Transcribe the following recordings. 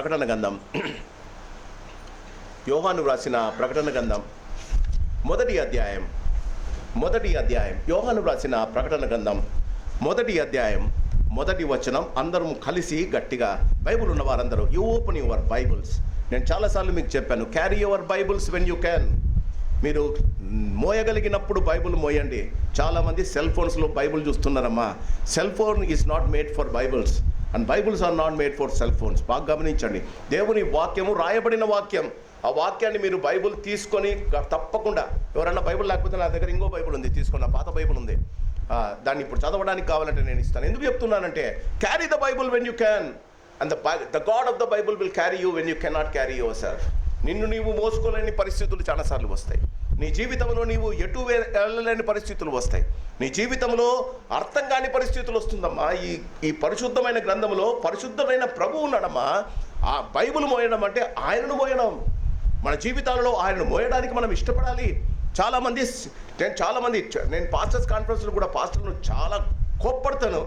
ప్రకటన గ్రంథం, యోహాను వ్రాసిన ప్రకటన గ్రంథం మొదటి అధ్యాయం యోహాను వ్రాసిన ప్రకటన గ్రంథం మొదటి అధ్యాయం మొదటి వచనం. అందరం కలిసి గట్టిగా బైబుల్ ఉన్న వారందరూ యూ ఓపెన్ యువర్ బైబుల్స్. నేను చాలాసార్లు మీకు చెప్పాను, carry your Bibles when you can. మీరు మోయగలిగినప్పుడు బైబుల్ మోయండి. చాలామంది సెల్ ఫోన్స్లో బైబుల్ చూస్తున్నారమ్మా. Cell phone is not made for Bibles and Bibles are not made for cell phones. బాగా గమనించండి. దేవుని వాక్యము రాయబడిన వాక్యం. ఆ వాక్యాన్ని మీరు బైబుల్ తీసుకొని తప్పకుండా, ఎవరన్నా బైబుల్ లేకపోతే నా దగ్గర ఇంకో బైబుల్ ఉంది, తీసుకున్న పాత బైబుల్ ఉంది, దాన్ని ఇప్పుడు చదవడానికి కావాలంటే నేను ఇస్తాను. ఎందుకు చెప్తున్నానంటే, carry the Bible when you can and the God of the Bible will carry you when you cannot carry your self. నిన్ను నీవు మోసుకోలేని పరిస్థితులు చాలాసార్లు వస్తాయి. నీ జీవితంలో నీవు ఎటు వెళ్ళలేని పరిస్థితులు వస్తాయి. నీ జీవితంలో అర్థం కాని పరిస్థితులు వస్తుందమ్మా. ఈ పరిశుద్ధమైన గ్రంథంలో పరిశుద్ధమైన ప్రభువు ఉన్నాడమ్మా. ఆ బైబుల్ మోయడం అంటే ఆయనను మోయడం. మన జీవితాలలో ఆయనను మోయడానికి మనం ఇష్టపడాలి. నేను పాస్టర్స్ కాన్ఫరెన్స్లో కూడా పాస్టర్ను చాలా కోప్పడతాను.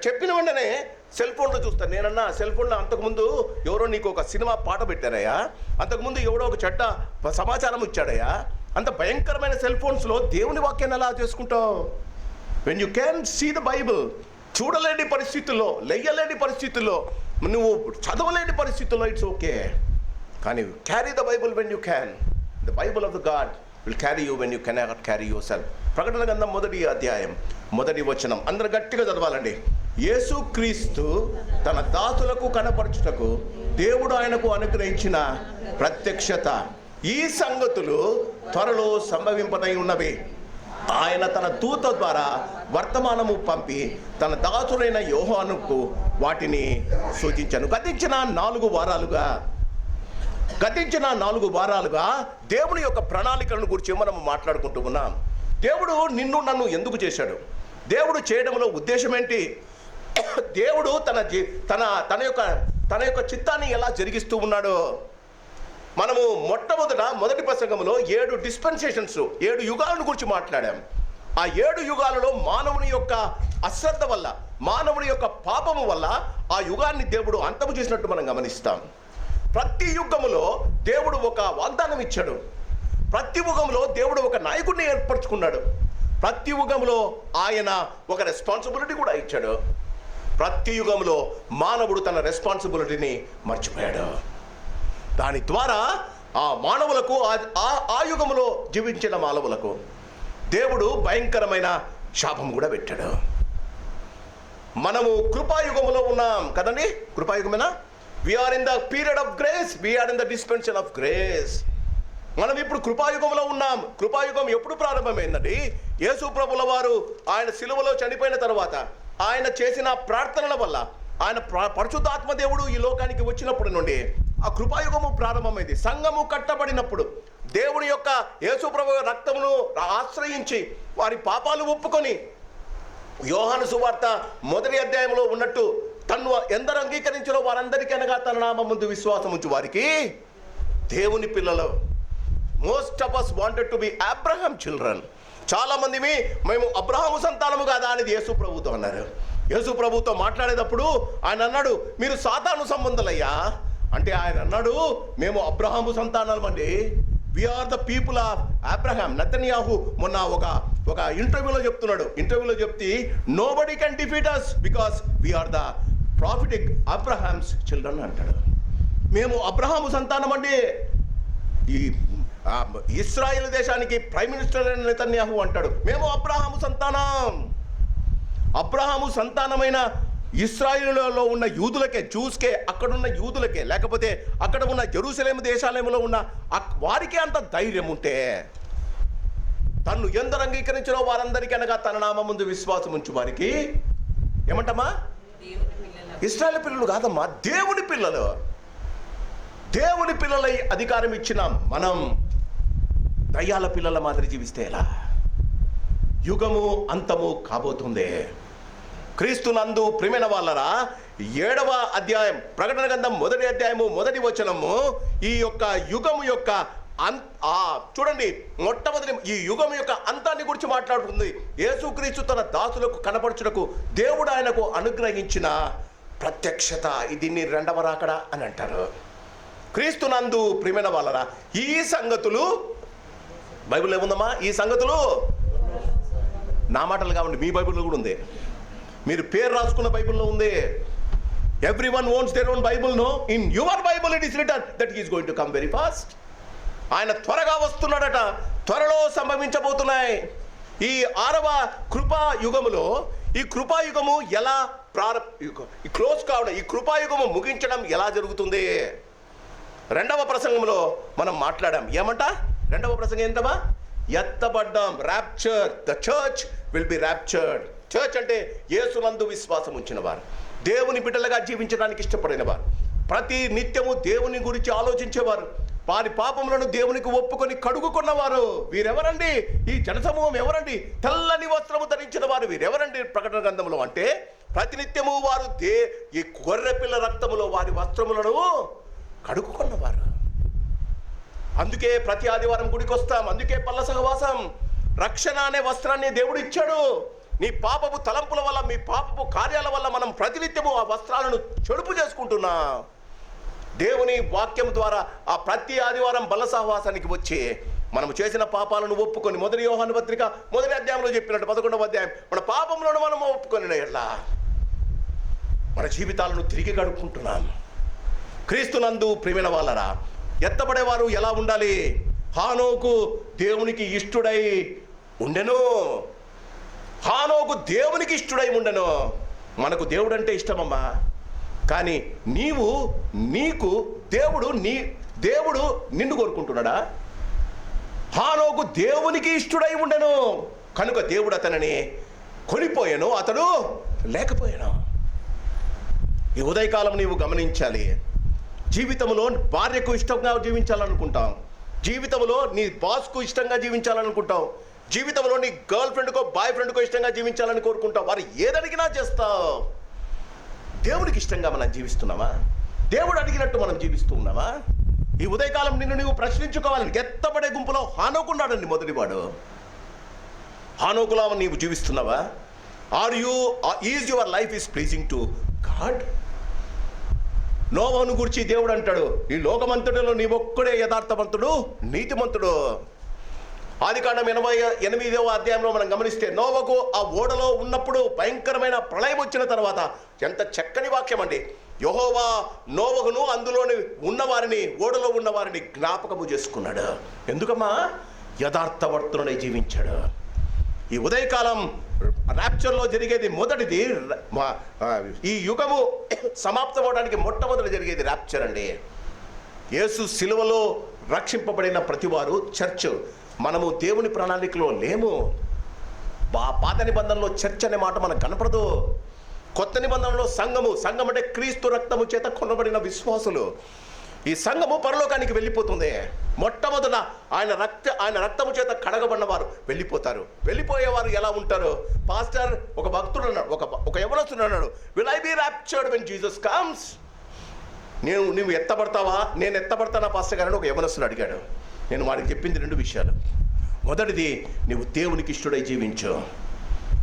చెప్పిన వెంటనే సెల్ ఫోన్లో చూస్తాను. నేనన్నా సెల్ ఫోన్లో అంతకుముందు ఎవరో నీకు ఒక సినిమా పాట పెట్టారయ్యా, అంతకుముందు ఎవడో ఒక చెడ్డ సమాచారం ఇచ్చాడయ్యా. అంత భయంకరమైన సెల్ ఫోన్స్లో దేవుని వాక్యాన్ని ఎలా చేసుకుంటావు? When you can see the Bible, చూడలేని పరిస్థితుల్లో, లెయ్యలేని పరిస్థితుల్లో, నువ్వు చదవలేని పరిస్థితుల్లో, ఇట్స్ ఓకే. కానీ carry the Bible when you can. The Bible of the God will carry you when you cannot carry your self. ప్రకటన గ్రంథం మొదటి అధ్యాయం మొదటి వచనం. అందరూ గట్టిగా చదవాలండి. యేసుక్రీస్తు తన దాసులకు కనపరచుటకు దేవుడు ఆయనకు అనుగ్రహించిన ప్రత్యక్షత. ఈ సంగతులు త్వరలో సంభవింపనై ఉన్నవి. ఆయన తన దూత ద్వారా వర్తమానము పంపి తన దాసుడైన యోహానుకు వాటిని సూచించాను. గతించిన 4 వారాలుగా దేవుని యొక్క ప్రణాళికలను గురించి మనం మాట్లాడుకుంటూ ఉన్నాం. దేవుడు నిన్ను నన్ను ఎందుకు చేశాడు? దేవుడు చేయడంలో ఉద్దేశం ఏంటి? దేవుడు తన యొక్క చిత్తాన్ని ఎలా జరిగిస్తూ ఉన్నాడో మనము మొదటి ప్రసంగంలో 7 డిస్పెన్సేషన్స్, 7 యుగాలను గురించి మాట్లాడాం. ఆ 7 యుగాలలో మానవుని యొక్క అశ్రద్ధ వల్ల, మానవుని యొక్క పాపము వల్ల ఆ యుగాన్ని దేవుడు అంతము చేసినట్టు మనం గమనిస్తాం. ప్రతి యుగములో దేవుడు ఒక వాగ్దానం ఇచ్చాడు. ప్రతి యుగంలో దేవుడు ఒక నాయకుడిని ఏర్పరచుకున్నాడు. ప్రతి యుగంలో ఆయన ఒక రెస్పాన్సిబిలిటీ కూడా ఇచ్చాడు. ప్రతి యుగంలో మానవుడు తన రెస్పాన్సిబిలిటీని మర్చిపోయాడు. దాని ద్వారా ఆ మానవులకు, ఆ యుగంలో జీవించిన మానవులకు దేవుడు భయంకరమైన శాపం కూడా పెట్టాడు. మనము కృపాయుగంలో ఉన్నాం కదండి. కృపాయుగమేనా? We are in the period of grace, we are in the dispensation of grace. మనం ఇప్పుడు కృపాయుగంలో ఉన్నాం. కృపాయుగం ఎప్పుడు ప్రారంభమైందండి? యేసు ప్రభుల వారు ఆయన సిలువలో చనిపోయిన తర్వాత ఆయన చేసిన ప్రార్థనల వల్ల, ఆయన పరిశుద్ధాత్మ దేవుడు ఈ లోకానికి వచ్చినప్పటి నుండి ఆ కృపాయుగము ప్రారంభమైంది. సంఘము కట్టబడినప్పుడు దేవుని యొక్క యేసు ప్రభు రక్తమును ఆశ్రయించి వారి పాపాలు ఒప్పుకొని, యోహాను సువార్త మొదటి అధ్యాయంలో ఉన్నట్టు, తను ఎందరు అంగీకరించారో వారందరికీ అనగా తన నామం ముందు విశ్వాసం ఉంచు వారికి దేవుని పిల్లలు. Most of us wanted to be Abraham children. చాలా మంది మేము అబ్రహాము సంతానము కాదా అనేది యేసు ప్రభుతో అన్నారు. యేసు ప్రభుతో మాట్లాడేటప్పుడు ఆయన అన్నాడు, మీరు సాతాను సంబంధులయ్యా అంటే, ఆయన అన్నాడు, మేము అబ్రహాము సంతానం అండి. We are the people of Abraham. Netanyahu మొన్న ఒక ఇంటర్వ్యూలో చెప్తే nobody can defeat us because we are the prophetic Abraham's children అంటాడు. మేము అబ్రహాము సంతానం అండి. ఈ ఇస్రాయేల్ దేశానికి ప్రైమ్ మినిస్టర్ అయిన నెతన్యాహు అంటాడు, మేము అబ్రహాము సంతానం. అబ్రహాము సంతానమైన ఇస్రాయేలులో ఉన్న యూదులకే, జూస్కే, అక్కడున్న యూదులకే, లేకపోతే అక్కడ ఉన్న జెరూసలేము దేశాలయంలో ఉన్న వారికే అంత ధైర్యం ఉంటే, తన్ను ఎందరు అంగీకరించారో వారందరికీ అనగా తన నామం ముందు విశ్వాసం ఉంచు వారికి ఏమంటమ్మా? ఇశ్రాయేలు పిల్లలు కాదమ్మా, దేవుని పిల్లలు. దేవుని పిల్లలై అధికారం ఇచ్చిన మనం దయ్యాల పిల్లల మాదిరి జీవిస్తే ఎలా? యుగము అంతము కాబోతుంది. క్రీస్తునందు ప్రియమైన వాళ్ళరా, 7వ అధ్యాయం ప్రకటన గ్రంథం మొదటి అధ్యాయము మొదటి వచనము ఈ యొక్క యుగము యొక్క చూడండి, మొట్టమొదటి ఈ యుగం యొక్క అంతాన్ని గురించి మాట్లాడుతుంది. యేసుక్రీస్తు తన దాసులకు కనపరచుటకు దేవుడు ఆయనకు అనుగ్రహించిన ప్రత్యక్షత, దీన్ని రెండవ రాకడ అని అంటారు. క్రీస్తునందు ప్రియమైన వాళ్ళరా, ఈ సంగతులు బైబిల్లో ఏముందమ్మా? ఈ సంగతులు నా మాటలు కావండి, మీ బైబిల్లో కూడా ఉంది. మీరు పేరు రాసుకున్న బైబిల్లో ఉంది. Everyone owns their own Bible. No, in your Bible it is written that he is going to come very fast. ఆయన త్వరగా వస్తున్నాడట, త్వరలో సంభవించబోతున్నాయి. ఈ 6వ కృపాయుగములో, ఈ కృపాయుగము ఎలా క్లోజ్ కావడం, ఈ కృపాయుగము ముగించడం ఎలా జరుగుతుంది? 2వ ప్రసంగంలో మనం మాట్లాడాం. ఏమంట? 2వ ప్రసంగం ఏంటమ్మా? ఎత్తబడ్డాం, rapture. The church will be raptured. Church అంటే యేసునందు విశ్వాసం ఉంచిన వారు, దేవుని బిడ్డలుగా జీవించడానికి ఇష్టపడిన వారు, ప్రతి నిత్యము దేవుని గురించి ఆలోచించేవారు, వారి పాపములను దేవునికి ఒప్పుకొని కడుగుకున్నవారు. వీరెవరండి? ఈ జనసమూహం ఎవరండి? తెల్లని వస్త్రము ధరించిన వారు వీరెవరండి? ప్రకటన గ్రంథంలో అంటే ప్రతినిత్యము వారు ఈ గొర్రెపిల్ల రక్తములో వారి వస్త్రములను కడుగుకున్నవారు. అందుకే ప్రతి ఆదివారం గుడికి వస్తాం, అందుకే పల్ల సహవాసం. రక్షణ అనే వస్త్రాన్ని దేవుడు ఇచ్చాడు. నీ పాపపు తలంపుల వల్ల, మీ పాపపు కార్యాల వల్ల మనం ప్రతినిత్యము ఆ వస్త్రాలను చెడుపు చేసుకుంటున్నాం. దేవుని వాక్యం ద్వారా ఆ ప్రతి ఆదివారం బల్ల సహవాసానికి వచ్చి మనం చేసిన పాపాలను ఒప్పుకొని, మొదటి యోహాను పత్రిక 1వ అధ్యాయంలో చెప్పినట్టు 11వ అధ్యాయం, మన పాపములను మనం ఒప్పుకొని ఎట్లా మన జీవితాలను తిరిగి గడుపుకుంటున్నాం. క్రీస్తునందు ప్రియమైన వాళ్ళరా, ఎత్తబడేవారు ఎలా ఉండాలి? హానోకు దేవునికి ఇష్టుడై ఉండెను. హానోకు దేవునికి ఇష్టుడై ఉండెను. మనకు దేవుడు అంటే ఇష్టమమ్మా, కానీ నీకు దేవుడు నిన్ను కోరుకుంటున్నాడా? హానోకు దేవునికి ఇష్టుడై ఉండెను కనుక దేవుడు అతనిని కొనిపోయాను, అతడు లేకపోయాను. ఈ ఉదయకాలం నీవు గమనించాలి. జీవితంలో భార్యకు ఇష్టంగా జీవించాలనుకుంటాం, జీవితంలో నీ బాస్కు ఇష్టంగా జీవించాలనుకుంటాం, జీవితంలో నీ గర్ల్ ఫ్రెండ్కో బాయ్ ఫ్రెండ్కో ఇష్టంగా జీవించాలని కోరుకుంటాం. వారు ఏదడిగినా చేస్తావు. దేవుడికి ఇష్టంగా మనం జీవిస్తున్నామా? దేవుడు అడిగినట్టు మనం జీవిస్తూ ఉన్నామా? ఈ ఉదయకాలం నిన్ను నీవు ప్రశ్నించుకోవాలి. ఎత్తబడే గుంపులో హానోకున్నాడండి మొదటివాడు. హానోకులా నీవు జీవిస్తున్నావా? Is your life is pleasing to God? నోవహును గురించి దేవుడు అంటాడు, ఈ లోకమంతుడిలో నీ ఒక్కడే యథార్థవంతుడు, నీతిమంతుడు. ఆదికాండం 88వ అధ్యాయంలో మనం గమనిస్తే, నోవహు ఆ ఓడలో ఉన్నప్పుడు భయంకరమైన ప్రళయం వచ్చిన తర్వాత, ఎంత చక్కని వాక్యం అండి. యెహోవా నోవహును అందులోని ఉన్నవారిని, ఓడలో ఉన్నవారిని జ్ఞాపకము చేసుకున్నాడు. ఎందుకమ్మా? యథార్థవర్తుడై జీవించాడు. ఈ ఉదయకాలం ర్యాప్చర్లో జరిగేది మొదటిది, ఈ యుగము సమాప్తం అవడానికి మొట్టమొదటి జరిగేది ర్యాప్చర్ అండి. యేసు సిలువలో రక్షింపబడిన ప్రతివారు చర్చ్. మనము దేవుని ప్రణాళికలో లేము. పాత నిబంధనలో చర్చ్ అనే మాట మనకు కనపడదు. కొత్త నిబంధనలో సంఘం అంటే క్రీస్తు రక్తము చేత కొనబడిన విశ్వాసులు. ఈ సంఘము పరలోకానికి వెళ్ళిపోతుంది. మొట్టమొదట ఆయన రక్తము చేత కడగబడిన వారు వెళ్ళిపోతారు. వెళ్ళిపోయేవారు ఎలా ఉంటారు? పాస్టర్, ఒక భక్తుడు అన్నాడు, ఒక యవనస్తుడు అన్నాడు, will I be raptured when Jesus comes? నువ్వు ఎత్తబడతావా? నేను ఎత్తబడతానా పాస్టర్ గారు అని ఒక యవనస్తుడు అడిగాడు. నేను వాడికి చెప్పింది 2 విషయాలు. మొదటిది, నువ్వు దేవునికి ఇష్టడై జీవించు.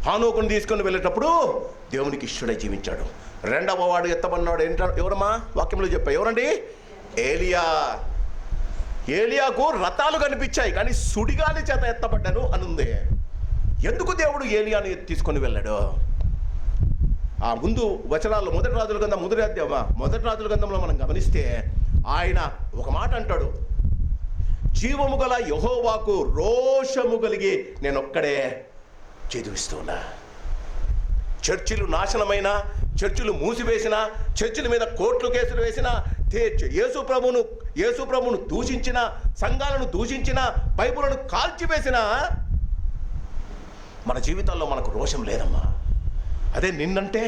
హానోకుని తీసుకొని వెళ్ళేటప్పుడు దేవునికి ఇష్టడై జీవించాడు. రెండవ వాడు ఎత్తబడినాడు ఎవరమ్మా? వాక్యంలో చెప్పా, ఎవరండి? ఏలియాకు రథాలు కనిపించాయి, కానీ సుడిగాలి చేత ఎత్తబడ్డాను అనుంది. ఎందుకు దేవుడు ఏలియాని తీసుకొని వెళ్ళాడు? ఆ ముందు వచనాల్లో మొదటి రాజుల గ్రంథంలో మనం గమనిస్తే ఆయన ఒక మాట అంటాడు, జీవము గల యెహోవాకు రోషము కలిగి నేను ఒక్కడే చదివిస్తున్నా. చర్చిలు నాశనమైన, చర్చిలు మూసివేసిన, చర్చిల మీద కోర్టులు కేసులు వేసిన, యేసు ప్రభువును దూషించిన, సంఘాలను దూషించిన, బైబిలును కాల్చివేసిన మన జీవితాల్లో మనకు రోషం లేదమ్మా. అదే నిన్నంటే,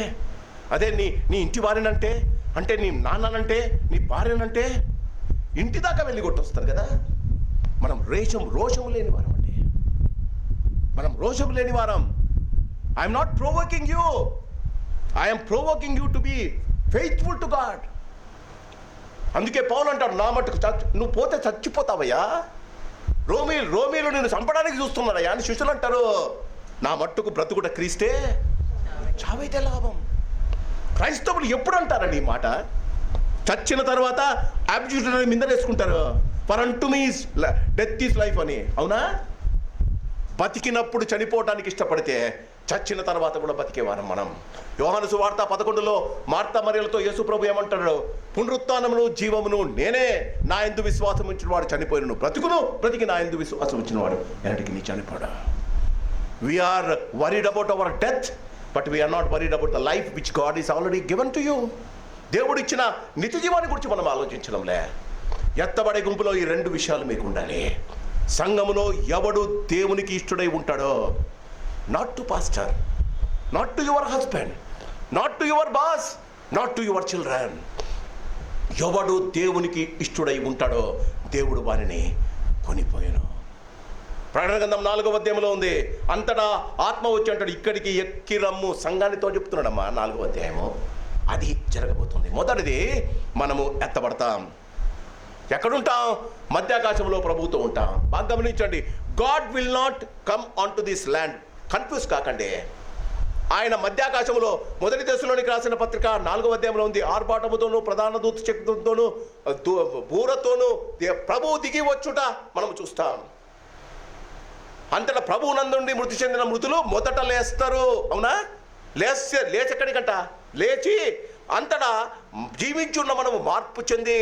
అదే నీ ఇంటి వారినంటే, అంటే నీ నాన్ననంటే, నీ భార్యనంటే ఇంటి దాకా వెళ్ళి కొట్టొస్తారు కదా. మనం రోషము లేని వారం అండి. మనం రోషము లేని వారం. I'm not provoking you, I'm provoking you to be faithful to God. అందుకే పౌలు అంటాడు, నా మట్టుకు నువ్వు పోతే చచ్చిపోతావయ్యా, రోమీలు నిన్ను చంపడానికి చూస్తున్నారయ్యా అని శిష్యులు అంటారు. నా మట్టుకు బ్రతుకుట క్రీస్తే, చావైతే లాభం. క్రైస్తవులు ఎప్పుడు అంటారండి ఈ మాట? చచ్చిన తర్వాత అబ్జల్యూట్ మీద వేసుకుంటారు. For unto me death is life అని. అవునా? బతికినప్పుడు చనిపోవటానికి ఇష్టపడితే చచ్చిన తర్వాత కూడా బతికేవారం మనం. యోహాను సువార్త 11లో మార్తా మరియలతో యేసు ప్రభు ఏమంటాడు? పునరుత్థానమును జీవమును నేనే, నా యందు విశ్వాసం ఉంచిన వాడు చనిపోయినను బ్రతుకును, బ్రతికి నా యందు విశ్వాసం ఉంచిన వాడు ఎన్నటికి నీ చనిపోడా. We are worried about our death, but we are not worried about the life which God is already given to you. దేవుడు ఇచ్చిన నిత్య జీవాన్ని గురించి మనం ఆలోచించడంలే. ఎత్తబడే గుంపులో ఈ 2 విషయాలు మీకు ఉండాలి. సంఘములో ఎవడు దేవునికి ఇష్టడై ఉంటాడో, not to pastor, not to your husband, not to your boss, not to your children. ఎవడు దేవునికి ఇష్టడై ఉంటాడో దేవుడు వారిని కొనిపోయాను. ప్రకటన గ్రంథం 4వ అధ్యాయంలో ఉంది, అంతటా ఆత్మ వచ్చి అంటాడు, ఇక్కడికి ఎక్కి రమ్ము. సంఘానితో చెప్తున్నాడమ్మా 4వ అధ్యాయము. అది జరగబోతుంది. మొదటిది, మనము ఎత్తబడతాం. ఎక్కడుంటాం? మధ్యాకాశంలో ప్రభువుతో ఉంటాం. బాగా గమనించండి, God will not come on to this land. Confuse కాకండి. ఆయన మధ్యాకాశంలో మొదటి దశలోనికి రాసిన పత్రిక 4వ అధ్యాయంలో ఉంది, ఆర్భాటముతోనూ ప్రధాన దూత శక్తులతోనూ బూరతోనూ ప్రభువు దిగి వచ్చుట మనం చూస్తాం. అంతటా ప్రభువు నందుండి మృతి చెందిన మృతులు మొదట లేస్తారు. అవునా? లేచి ఎక్కడికంట? లేచి అంతటా జీవించున్న మనము మార్పు చెంది,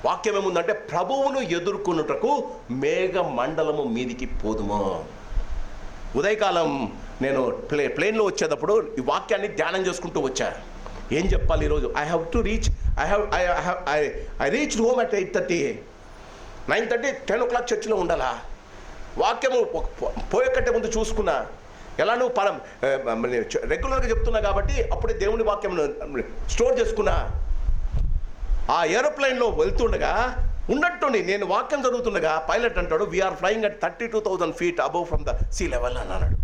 వాక్యం ఏముందంటే, ప్రభువును ఎదుర్కొనుటకు మేఘ మండలము మీదికి పోదుము. ఉదయకాలం నేను ప్లేన్లో వచ్చేటప్పుడు ఈ వాక్యాన్ని ధ్యానం చేసుకుంటూ వచ్చా. ఏం చెప్పాలి ఈరోజు? I reach home at 8:30, 9:30, 10 o'clock చర్చిలో ఉండాలా. వాక్యము పోయేకంటే ముందు చూసుకున్నా. ఎలా నువ్వు రెగ్యులర్గా చెప్తున్నా కాబట్టి అప్పుడే దేవుని వాక్యం స్టోర్ చేసుకున్నా. ఆ ఏరోప్లైన్లో వెళ్తుండగా ఉన్నట్టుండి నేను వాక్యం చదువుతుండగా పైలట్ అంటాడు, we are flying at 32,000 feet above from the sea level అని అన్నాడు.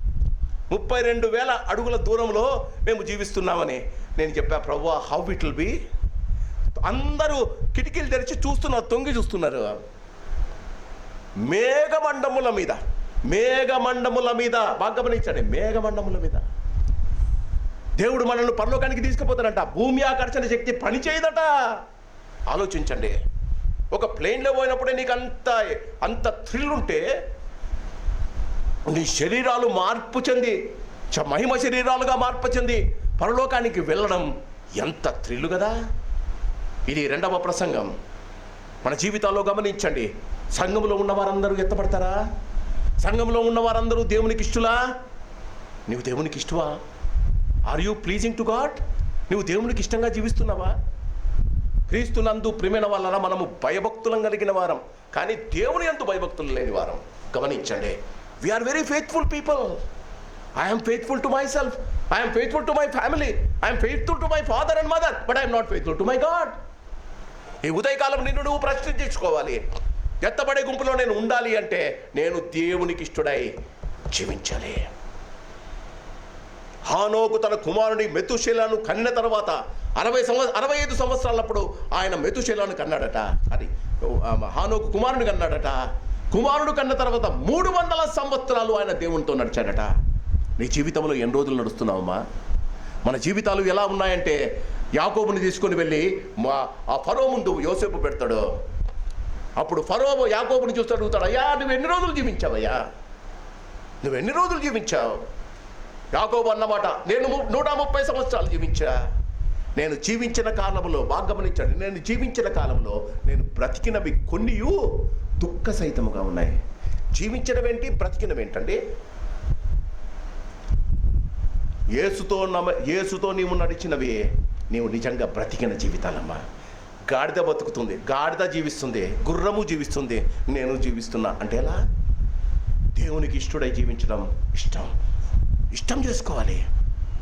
32,000 అడుగుల దూరంలో మేము జీవిస్తున్నామని. నేను చెప్పా, ప్రభువా, హౌ ఇట్ విల్ బి? అందరూ కిటికీలు తెరిచి చూస్తున్నారు, తొంగి చూస్తున్నారు. మేఘమండముల మీద బాగా గమనించండి, మేఘమండముల మీద దేవుడు మనల్ని పరలోకానికి తీసుకుపోతాడంట. భూమి ఆకర్షణ శక్తి పని చేయదట. ఆలోచించండి, ఒక ప్లేన్లో పోయినప్పుడే నీకు అంత థ్రిల్ ఉంటే, నీ శరీరాలు మార్పు చెంది మహిమ శరీరాలుగా మార్పు చెంది పరలోకానికి వెళ్ళడం ఎంత థ్రిల్ కదా. ఇది 2వ ప్రసంగం. మన జీవితాల్లో గమనించండి, సంఘంలో ఉన్న వారందరూ ఎత్తపడతారా? సంఘంలో ఉన్న వారందరూ దేవునికి ఇష్టలా? నువ్వు దేవునికి ఇష్టవా? Are you pleasing to God? నువ్వు దేవునికి ఇష్టంగా జీవిస్తున్నావా? క్రీస్తునందు ప్రియమైన వాళ్ళరా మనము భయభక్తులం కలిగిన వారం, కానీ దేవుని యందు భయభక్తులు లేని వారం. గమనించండి, we are very faithful people. I'm faithful to myself, I'm faithful to my family, I'm faithful to my father and mother, but I'm not faithful to my God. ఈ ఉదయకాలం నిన్ను నువ్వు ప్రశ్నించుకోవాలి. ఎత్తబడే గుంపులో నేను ఉండాలి అంటే నేను దేవునికి ఇష్టడై జీవించాలి. హానోకు తన కుమారుని మెతుషేలను కన్న తర్వాత 65 సంవత్సరాలప్పుడు ఆయన మెతుషేలను కన్నాడట. అది హానోకు కుమారుని కన్నాడట. కుమారుడు కన్న తర్వాత 300 సంవత్సరాలు ఆయన దేవునితో నడిచాడట. నీ జీవితంలో ఎన్ని రోజులు నడుస్తున్నావమ్మా? మన జీవితాలు ఎలా ఉన్నాయంటే, యాకోబుని తీసుకొని వెళ్ళి ఆ ఫరో ముందు యోసేపు పెడతాడు. అప్పుడు ఫరో యాకోబుని చూస్తాడు, అడుగుతాడు, అయ్యా నువ్వు ఎన్ని రోజులు జీవించావయ్యా? నువ్వు ఎన్ని రోజులు జీవించావు? యాకోబు అన్నమాట, నేను 130 సంవత్సరాలు జీవించా. నేను జీవించిన కాలంలో బాగా గమనించండి, నేను జీవించిన కాలంలో నేను బ్రతికినవి కొన్ని దుఃఖ సహితముగా ఉన్నాయి. జీవించడం ఏంటి, బ్రతికినవి ఏంటండి? యేసుతో నీవు నడిచినవి నీవు నిజంగా బ్రతికిన జీవితాలమ్మా. గాడిద బతుకుతుంది, గాడిద జీవిస్తుంది, గుర్రము జీవిస్తుంది, నేను జీవిస్తున్నా అంటే ఎలా? దేవునికి ఇష్టడై జీవించడం ఇష్టం చేసుకోవాలి.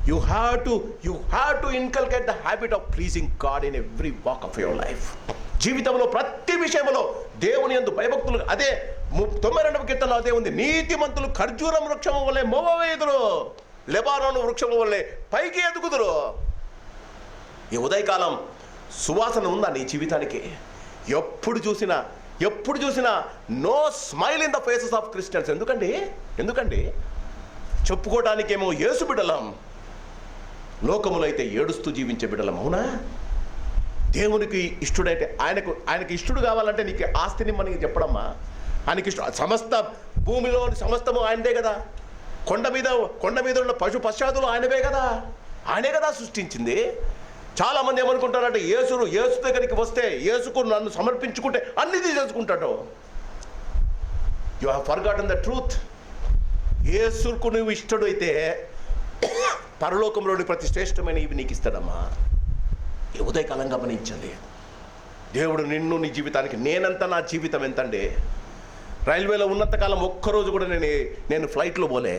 You have to inculcate the habit of pleasing God in every walk of your life. జీవితంలో ప్రతి విషయంలో దేవుని యందు భయభక్తులు. అదే 92వ కీర్తనలో అదే ఉంది, నీతిమంతులు ఖర్జూరం వృక్షము వలె మోవవేదురు, లెబానోను వృక్షము వలె పైకి ఎదుగుదురు. ఈ ఉదయకాలం సువాసన ఉందా నీ జీవితానికి? ఎప్పుడు చూసినా no smile in the faces of Christians. ఎందుకండి చెప్పుకోవడానికేమో యేసు బిడ్డలం, లోకములో అయితే ఏడుస్తూ జీవించే బిడ్డలం, అవునా? దేవునికి ఇష్టడైతే ఆయనకి ఇష్టడు కావాలంటే నీకు ఆస్తిని మనకి చెప్పడమ్మా. ఆయనకి ఇష్టం సమస్త భూమిలోని సమస్తము ఆయనదే కదా. కొండ మీద ఉన్న పశుపశ్చాదులు ఆయనవే కదా, ఆయనే కదా సృష్టించింది. చాలామంది ఏమనుకుంటారంటే యేసు దగ్గరికి వస్తే, యేసుకు నన్ను సమర్పించుకుంటే అన్ని తీసేసుకుంటాడు. You have forgotten the truth. యేసుకు నువ్వు ఇష్టడు అయితే పరలోకంలోని ప్రతి శ్రేష్టమైన ఇవి నీకు ఇస్తాడమ్మా. ఈ ఉదయకాలం గమనించండి, దేవుడు నిన్ను నీ జీవితానికి, నా జీవితం ఎంతండి? రైల్వేలో ఉన్నంతకాలం ఒక్కరోజు కూడా నేను ఫ్లైట్లో పోలే.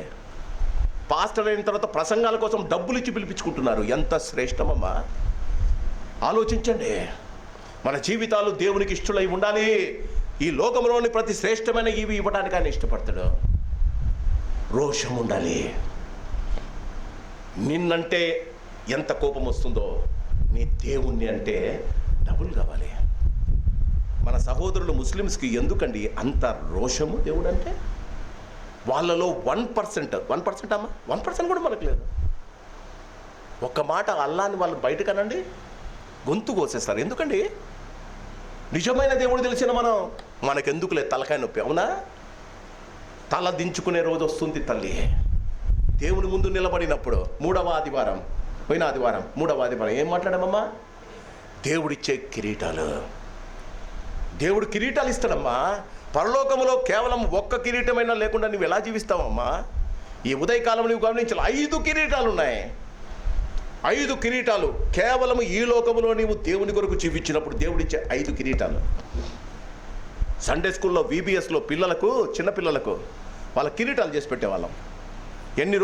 పాస్టర్ అయిన తర్వాత ప్రసంగాల కోసం డబ్బులు ఇచ్చి పిలిపించుకుంటున్నారు. ఎంత శ్రేష్టమమ్మా! ఆలోచించండి. మన జీవితాలు దేవునికి ఇష్టలై ఉండాలి. ఈ లోకంలోని ప్రతి శ్రేష్టమైన ఇవి ఇవ్వడానికి ఆయన ఇష్టపడతాడు. రోషం ఉండాలి. నిన్నంటే ఎంత కోపం వస్తుందో నీ దేవుణ్ణి అంటే డబుల్ కావాలి. మన సహోదరులు ముస్లిమ్స్కి ఎందుకండి అంత రోషము దేవుడు అంటే? వాళ్ళలో 1% అమ్మా, 1% కూడా మనకు లేదు. ఒక్క మాట అల్లాని వాళ్ళు బయటకు అనండి, గొంతు కోసేస్తారు. ఎందుకండి? నిజమైన దేవుడు తెలిసిన మనకెందుకులే తలకాయ నొప్పి, అవునా? తల దించుకునే రోజు వస్తుంది తల్లి. దేవుని ముందు నిలబడినప్పుడు పోయిన ఆదివారం 3వ ఆదివారం ఏం మాట్లాడామమ్మా? దేవుడిచ్చే కిరీటాలు. దేవుడు కిరీటాలు ఇస్తాడమ్మా. పరలోకములో కేవలం ఒక్క కిరీటమైనా లేకుండా నువ్వు ఎలా జీవిస్తావమ్మా? ఈ ఉదయకాలం నువ్వు గమనించాలి, 5 కిరీటాలు ఉన్నాయి. 5 కిరీటాలు కేవలం ఈ లోకములో నీవు దేవుని కొరకు జీవించినప్పుడు దేవుడిచ్చే 5 కిరీటాలు. సండే స్కూల్లో VBSలో చిన్నపిల్లలకు వాళ్ళ కిరీటాలు చేసి పెట్టేవాళ్ళం. ఎన్ని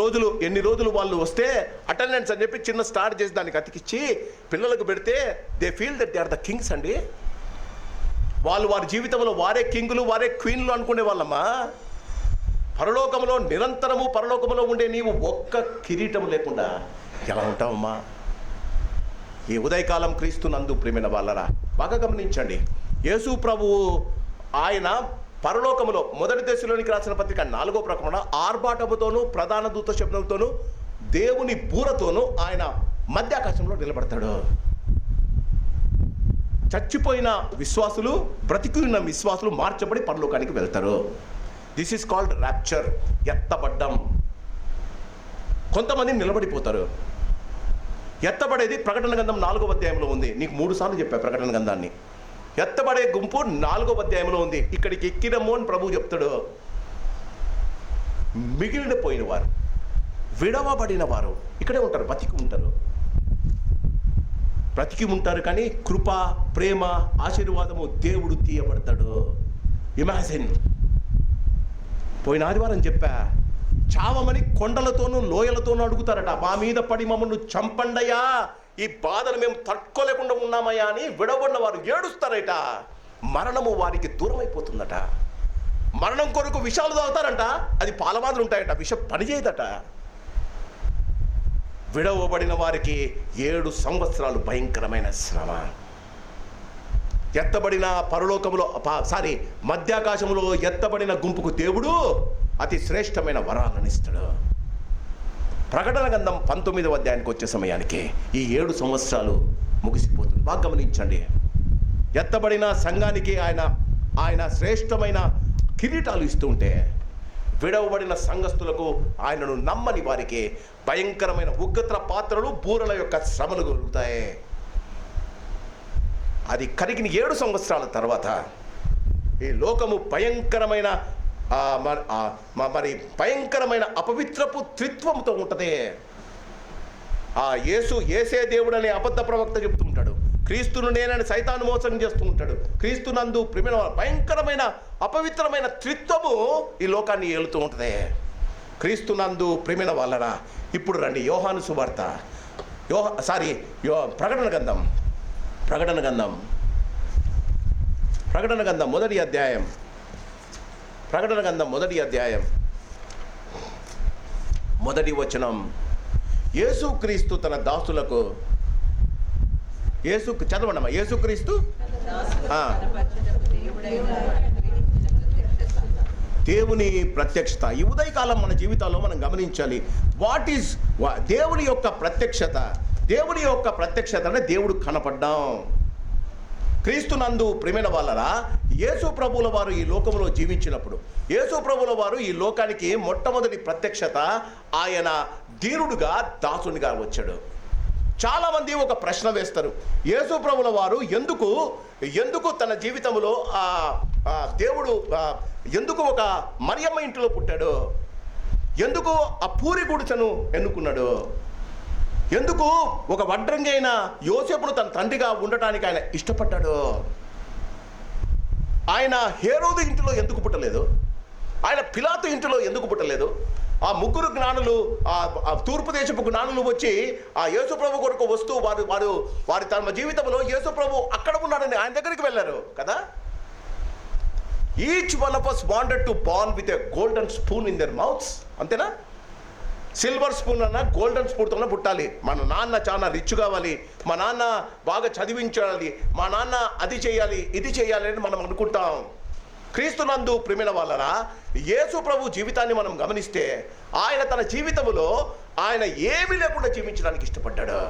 రోజులు వాళ్ళు వస్తే అటెండెన్స్ అని చెప్పి చిన్న స్టార్ట్ చేసి దానికి అతికిచ్చి పిల్లలకు పెడితే they feel that they are the kings అండి. వాళ్ళు వారి జీవితంలో వారే కింగులు, వారే క్వీన్లు అనుకునే వాళ్ళమ్మా. పరలోకములో ఉండే నీవు ఒక్క కిరీటం లేకుండా ఎలా ఉంటావమ్మా? ఈ ఉదయకాలం క్రీస్తునందు ప్రియమైన వాళ్ళరా బాగా గమనించండి. యేసు ప్రభువు ఆయన పరలోకములో మొదటి దశలోనికి రాసిన పత్రిక 4వ ప్రకటన ఆర్భాటముతోనూ ప్రధాన దూత శబ్దంతోనూ దేవుని బూరతోనూ ఆయన మధ్యాకాశంలో నిలబడతాడు. చచ్చిపోయిన విశ్వాసులు, బ్రతికి ఉన్న విశ్వాసులు మార్చబడి పరలోకానికి వెళ్తారు. దిస్ ఈస్ కాల్డ్ ర్యాప్చర్, ఎత్తబడ్డం. కొంతమంది నిలబడిపోతారు. ఎత్తబడేది ప్రకటన గ్రంథం 4వ అధ్యాయంలో ఉంది. నీకు 3 సార్లు చెప్పా ప్రకటన గ్రంథాన్ని. ఎత్తబడే గుంపు 4వ అధ్యాయంలో ఉంది. ఇక్కడికి ఎక్కినము అని ప్రభువు చెప్తాడు. మిగిలిన పోయిన వారు, విడవబడిన వారు ఇక్కడే ఉంటారు, బ్రతికి ఉంటారు. కానీ కృప, ప్రేమ, ఆశీర్వాదము దేవుడు తీయబడతాడు. ఇమాజిన్, పోయిన ఆదివారం చెప్పా, చావమని కొండలతోనూ లోయలతోనూ అడుగుతారట. మా మీద పడి మమ్మల్ని చంపండయ్యా, ఈ బాధను మేము తట్టుకోలేకుండా ఉన్నామయ్యా అని విడవబడిన వారు ఏడుస్తారట. మరణము వారికి దూరం అయిపోతుందట. మరణం కొరకు విషాలు తాగుతారంట, అది పాలవాదులు ఉంటాయట, విషం పనిచేయదట. విడవబడిన వారికి 7 సంవత్సరాలు భయంకరమైన శ్రమ. ఎత్తబడిన మధ్యాకాశంలో ఎత్తబడిన గుంపుకు దేవుడు అతి శ్రేష్టమైన వరాలను ఇస్తాడు. ప్రకటన గ్రంథం 19వ అధ్యాయానికి వచ్చే సమయానికి ఈ 7 సంవత్సరాలు ముగిసిపోతుంది. బాగా గమనించండి. ఎత్తబడిన సంఘానికి ఆయన శ్రేష్టమైన కిరీటాలు ఇస్తుంటే, విడవబడిన సంఘస్థులకు, ఆయనను నమ్మని వారికి భయంకరమైన ఉగ్రత పాత్రలు, బూరల యొక్క శ్రమలు కలుగుతాయి. అది కరిగిన 7 సంవత్సరాల తర్వాత ఈ లోకము భయంకరమైన భయంకరమైన అపవిత్రపు త్రిత్వంతో ఉంటుంది. యేసే దేవుడు అనే అబద్ధ ప్రవక్త చెప్తూ ఉంటాడు. క్రీస్తును నేనని సైతాను మోసం చేస్తూ ఉంటాడు. క్రీస్తునందు భయంకరమైన అపవిత్రమైన త్రిత్వము ఈ లోకాన్ని ఏలుతూ ఉంటుంది. క్రీస్తునందు ప్రేమైన వాళ్ళరా, ఇప్పుడు రండి యోహాను సువార్త, ప్రకటన గ్రంథం మొదటి అధ్యాయం. ప్రకటన గ్రంథం 1వ అధ్యాయం 1వ వచనం. యేసుక్రీస్తు తన దాసులకు, చదవండమ్మా. యేసుక్రీస్తు దేవుని ప్రత్యక్షత ఈ ఉదయకాలం మన జీవితాల్లో మనం గమనించాలి. వాట్ ఈజ్ దేవుని యొక్క ప్రత్యక్షత? దేవుని యొక్క ప్రత్యక్షత అంటే దేవుడు కనపడ్డాం. క్రీస్తునందు ప్రియమైన వాళ్ళరా, యేసు ప్రభువుల వారు ఈ లోకంలో జీవించినప్పుడు, యేసు ప్రభువుల వారు ఈ లోకానికి మొట్టమొదటి ప్రత్యక్షత ఆయన దీనుడుగా, దాసునిగా వచ్చాడు. చాలామంది ఒక ప్రశ్న వేస్తారు, యేసు ప్రభువుల వారు ఎందుకు తన జీవితంలో దేవుడు ఎందుకు ఒక మరియమ్మ ఇంటిలో పుట్టాడు? ఎందుకు ఆ పూరి గుడిసెను ఎన్నుకున్నాడు? ఎందుకు ఒక వడ్రంగి అయిన యోసేపును తన తండ్రిగా ఉండటానికి ఆయన ఇష్టపడ్డాడు? ఆయన హేరోదు ఇంటిలో ఎందుకు పుట్టలేదు? ఆయన పిలాతు ఇంటిలో ఎందుకు పుట్టలేదు? ఆ ముగ్గురు జ్ఞానులు, ఆ తూర్పు దేశపు జ్ఞానులు వచ్చి ఆ యేసుప్రభు కొరకు వస్తూ వారి తమ జీవితంలో యేసుప్రభు అక్కడ ఉన్నాడని ఆయన దగ్గరికి వెళ్ళారు కదా. Each one of us wanted to born with a golden spoon in their mouths. అంతేనా? సిల్వర్ స్పూన్ అన్న గోల్డెన్ స్పూన్తోనే పుట్టాలి. మన నాన్న చాలా రిచ్ కావాలి, మా నాన్న బాగా చదివించాలి, మా నాన్న అది చేయాలి, ఇది చేయాలి అని మనం అనుకుంటాం. క్రీస్తునందు ప్రియమైన వాళ్ళరా, యేసు ప్రభు జీవితాన్ని మనం గమనిస్తే ఆయన తన జీవితంలో ఆయన ఏమీ లేకుండా జీవించడానికి ఇష్టపడ్డాడు.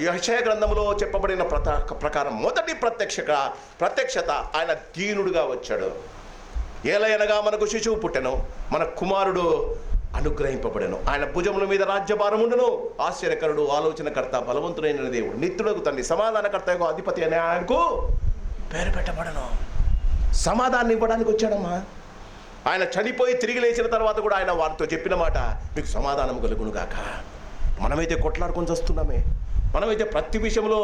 యెషయా గ్రంథంలో చెప్పబడిన ప్రకారం మొదటి ప్రత్యక్షత ఆయన దీనుడుగా వచ్చాడు. ఏలయనగా మనకు శిశువు పుట్టెను, మన కుమారుడు అనుగ్రహింపబడెను, ఆయన భుజముల మీద రాజ్యభారం ఉండును. ఆశ్చర్యకరుడు, ఆలోచనకర్త, బలవంతుడైన దేవుడు, నిత్యుడకు తండ్రి, సమాధానకర్త యొక్క అధిపతి అనే ఆయనకు పేరు పెట్టబడను. సమాధానం ఇవ్వడానికి వచ్చాడమ్మా. ఆయన చనిపోయి తిరిగి లేచిన తర్వాత కూడా ఆయన వారితో చెప్పిన మాట, మీకు సమాధానం కలుగును గాక. మనమైతే కొట్లాడుకొని వస్తున్నామే. మనమైతే ప్రతి విషయంలో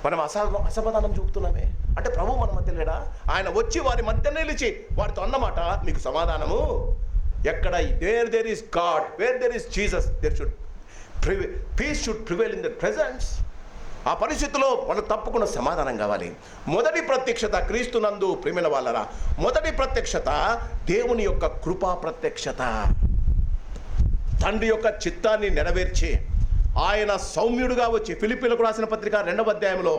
మనం అసమాధానం చూపుతున్నామే. అంటే ప్రభు మన మధ్య లేడా? ఆయన వచ్చి వారి మధ్య నిలిచి వారితో అన్నమాట, మీకు సమాధానము ఎక్కడ? Where there is God, where there is Jesus, peace should prevail in the presence. ఆ పరిస్థితిలో మనం తప్పకుండా సమాధానం కావాలి. మొదటి ప్రత్యక్షత క్రీస్తునందు ప్రియమైన వాళ్ళరా, మొదటి ప్రత్యక్షత దేవుని యొక్క కృపా ప్రత్యక్షత. తండ్రి యొక్క చిత్తాన్ని నెరవేర్చి ఆయన సౌమ్యుడుగా వచ్చి, ఫిలిప్పీలకు రాసిన పత్రిక 2వ అధ్యాయంలో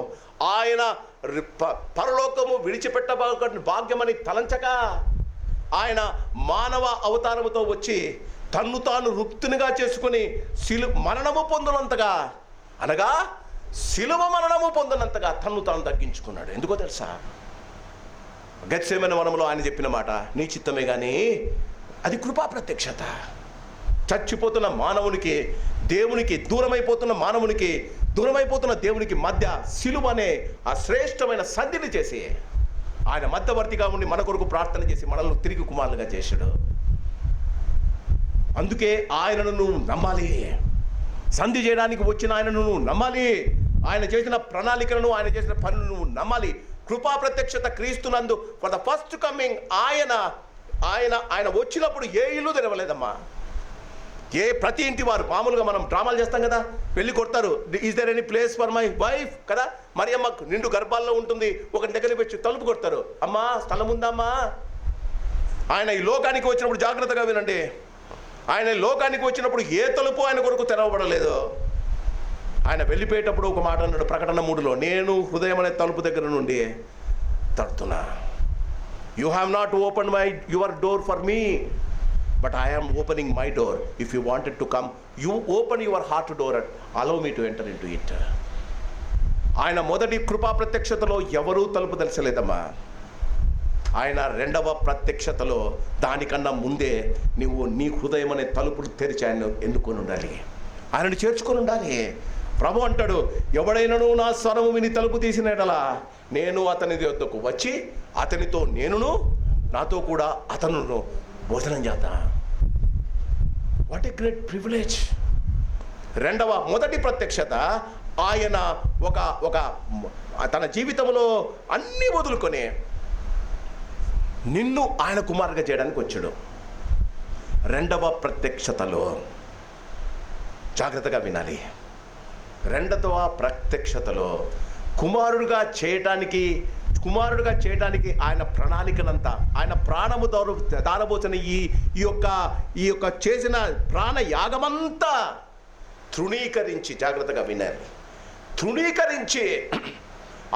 ఆయన పరలోకము విడిచిపెట్టబడిన భాగ్యమని తలంచక ఆయన మానవ అవతారముతో వచ్చి తన్ను తాను రుక్తునిగా చేసుకుని మరణము పొందినంతగా, అనగా శిలువ మరణము పొందినంతగా తన్ను తాను తగ్గించుకున్నాడు. ఎందుకో తెలుసా? గెత్సేమనే వనంలో ఆయన చెప్పిన మాట, నీ చిత్తమే కానీ అది కృపా ప్రత్యక్షత. చచ్చిపోతున్న మానవునికి, దేవునికి దూరమైపోతున్న దేవునికి మధ్య సిలువ అనే ఆ శ్రేష్టమైన సంధిని చేసి ఆయన మధ్యవర్తిగా ఉండి మన కొరకు ప్రార్థన చేసి మనల్ని తిరిగి కుమారులుగా చేశాడు. అందుకే ఆయనను నువ్వు నమ్మాలి. సంధి చేయడానికి వచ్చిన ఆయనను నువ్వు నమ్మాలి. ఆయన చేసిన ప్రణాళికలను, ఆయన చేసిన పనులను నువ్వు నమ్మాలి. కృపా ప్రత్యక్షత క్రీస్తునందు ఫర్ ద ఫస్ట్ కమింగ్ ఆయన వచ్చినప్పుడు ఏ ఇల్లు తెరవలేదమ్మా. ప్రతి ఇంటి వారు, మామూలుగా మనం డ్రామాలు చేస్తాం కదా, వెళ్ళి కొడతారు, is there any place for my wife కదా. మరియమ్మకు నిండు గర్భాల్లో ఉంటుంది, ఒకరి దగ్గర పెట్టి తలుపు కొడతారు, అమ్మా స్థలం ఉందమ్మా. ఆయన ఈ లోకానికి వచ్చినప్పుడు జాగ్రత్తగా వినండి, ఆయన లోకానికి వచ్చినప్పుడు ఏ తలుపు ఆయన కొరకు తెరవబడలేదు. ఆయన వెళ్ళిపోయేటప్పుడు ఒక మాట అన్నాడు, ప్రకటన 3లో, నేను హృదయం అనే తలుపు దగ్గర నుండి తడుతున్నా. You have not open your door for me, but I am opening my door. If you wanted to come, you open your heart door and allow me to enter into it. ఆయన మొదటి కృపా ప్రత్యక్షతలో ఎవరూ తలుపు తెరచలేదమ్మా. ఆయన 2వ ప్రత్యక్షతలో దానికన్నా ముందే నువ్వు నీ హృదయం అనే తలుపులు తెరిచి ఆయన ఎన్నుకొని ఉండాలి, ఆయనను చేర్చుకొని ఉండాలి. ప్రభు అంటాడు, ఎవడైనాను నా స్వరము విని తలుపు తీసినట్లా నేను అతని వద్దకు వచ్చి అతనితో నేనును, నాతో కూడా అతనును భోజనం చేద్దాం. What a great privilege. మొదటి ప్రత్యక్షత ఆయన ఒక తన జీవితంలో అన్నీ వదులుకొని నిన్ను ఆయన కుమారుగా చేయడానికి వచ్చాడు. 2వ ప్రత్యక్షతలో జాగ్రత్తగా వినాలి. 2వ ప్రత్యక్షతలో కుమారుడిగా చేయడానికి ఆయన ప్రణాళికనంతా, ఆయన ప్రాణము దానబోచిన ఈ యొక్క చేసిన ప్రాణ యాగమంతా తృణీకరించి, జాగ్రత్తగా వినాలి, తృణీకరించి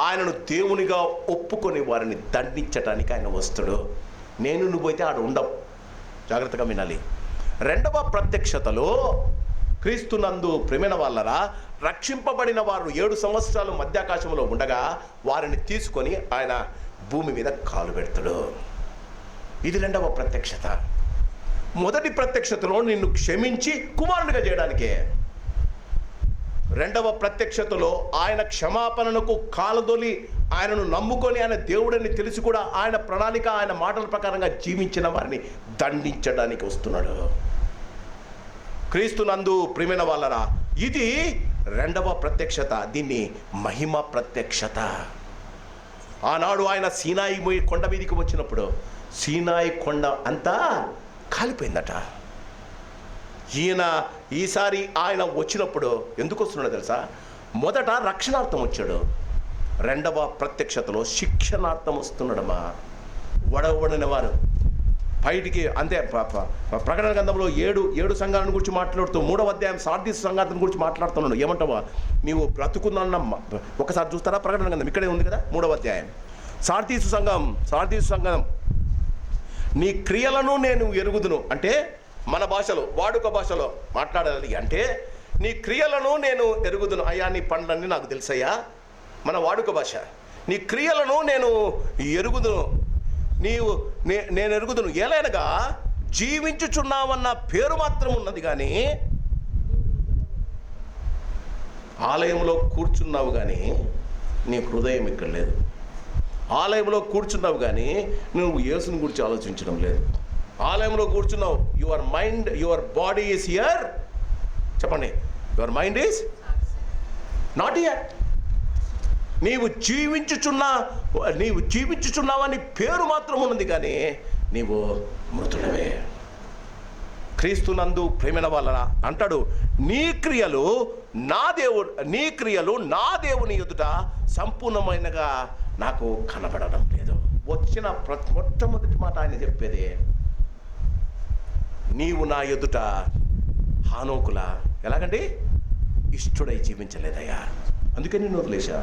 ఆయనను దేవునిగా ఒప్పుకొని వారిని దండించడానికి ఆయన వస్తాడు. నేను నువ్వైతే ఆడ ఉండవు. జాగ్రత్తగా వినాలి. రెండవ ప్రత్యక్షతలో క్రీస్తునందు ప్రేమైన వాళ్ళరా, రక్షింపబడిన వారు 7 సంవత్సరాలు మధ్యాకాశంలో ఉండగా వారిని తీసుకొని ఆయన భూమి మీద కాలు పెడతాడు. ఇది రెండవ ప్రత్యక్షత. మొదటి ప్రత్యక్షతలో నిన్ను క్షమించి కుమారునిగా చేయడానికే. రెండవ ప్రత్యక్షతలో ఆయన క్షమాపణకు కాలదొలి ఆయనను నమ్ముకొని ఆయన దేవుడని తెలిసి కూడా ఆయన ప్రణాళిక, ఆయన మాటల ప్రకారంగా జీవించిన వారిని దండించడానికి వస్తున్నాడు. క్రీస్తునందు ప్రియమైన వాళ్ళరా, ఇది రెండవ ప్రత్యక్షత. దీన్ని మహిమ ప్రత్యక్షత. ఆనాడు ఆయన సీనాయి కొండ మీదకి వచ్చినప్పుడు సీనాయి కొండ అంతా కాలిపోయిందట. ఈసారి ఆయన వచ్చినప్పుడు ఎందుకు వస్తున్నాడో తెలుసా? మొదట రక్షణార్థం వచ్చాడు. రెండవ ప్రత్యక్షతలో శిక్షణార్థం వస్తున్నాడమ్మా. వడవడిన వారు బయటికి అంతే. ప్రకటన గ్రంథంలో 7 సంఘాలను గురించి మాట్లాడుతూ 3వ అధ్యాయం సార్దీసు సంఘాలను గురించి మాట్లాడుతున్నాడు. ఏమంటావా? నీవు బ్రతుకున్న ఒకసారి చూస్తారా? ప్రకటన గ్రంథం ఇక్కడే ఉంది కదా, 3వ అధ్యాయం. సార్దీసు సంఘం, నీ క్రియలను నేను ఎరుగుదును. అంటే మన భాషలో, వాడుక భాషలో మాట్లాడాలి అంటే, నీ క్రియలను నేను ఎరుగుదును అయ్యా, నీ పనులన్నీ నాకు తెలుసయ్యా. మన వాడుక భాష. నీ క్రియలను నేను ఎరుగుదును, నేను ఎరుగుదును. ఎలాగనగా జీవించుచున్నామన్న పేరు మాత్రం ఉన్నది కానీ ఆలయంలో కూర్చున్నావు కానీ నీ హృదయం ఇక్కడ లేదు. ఆలయంలో కూర్చున్నావు కానీ నువ్వు యేసుని గురించి ఆలోచించడం లేదు. ఆలయంలో కూర్చున్నావు, your mind, your body is here. చెప్పండి, your mind is not here. నీవు జీవించుచున్నావని పేరు మాత్రం ఉన్నది కానీ నీవు మృతుడవే. క్రీస్తునందు ప్రేమైన వాళ్ళ అంటాడు, నీ క్రియలు నా దేవుని ఎదుట సంపూర్ణమైనగా నాకు కనబడడం లేదు. వచ్చిన మొట్టమొదటి మాట ఆయన చెప్పేది, నీవు నా ఎదుట హానోకులా ఎలాగండి ఇష్టడై జీవించలేదయ్యా, అందుకే నేను వదిలేశా.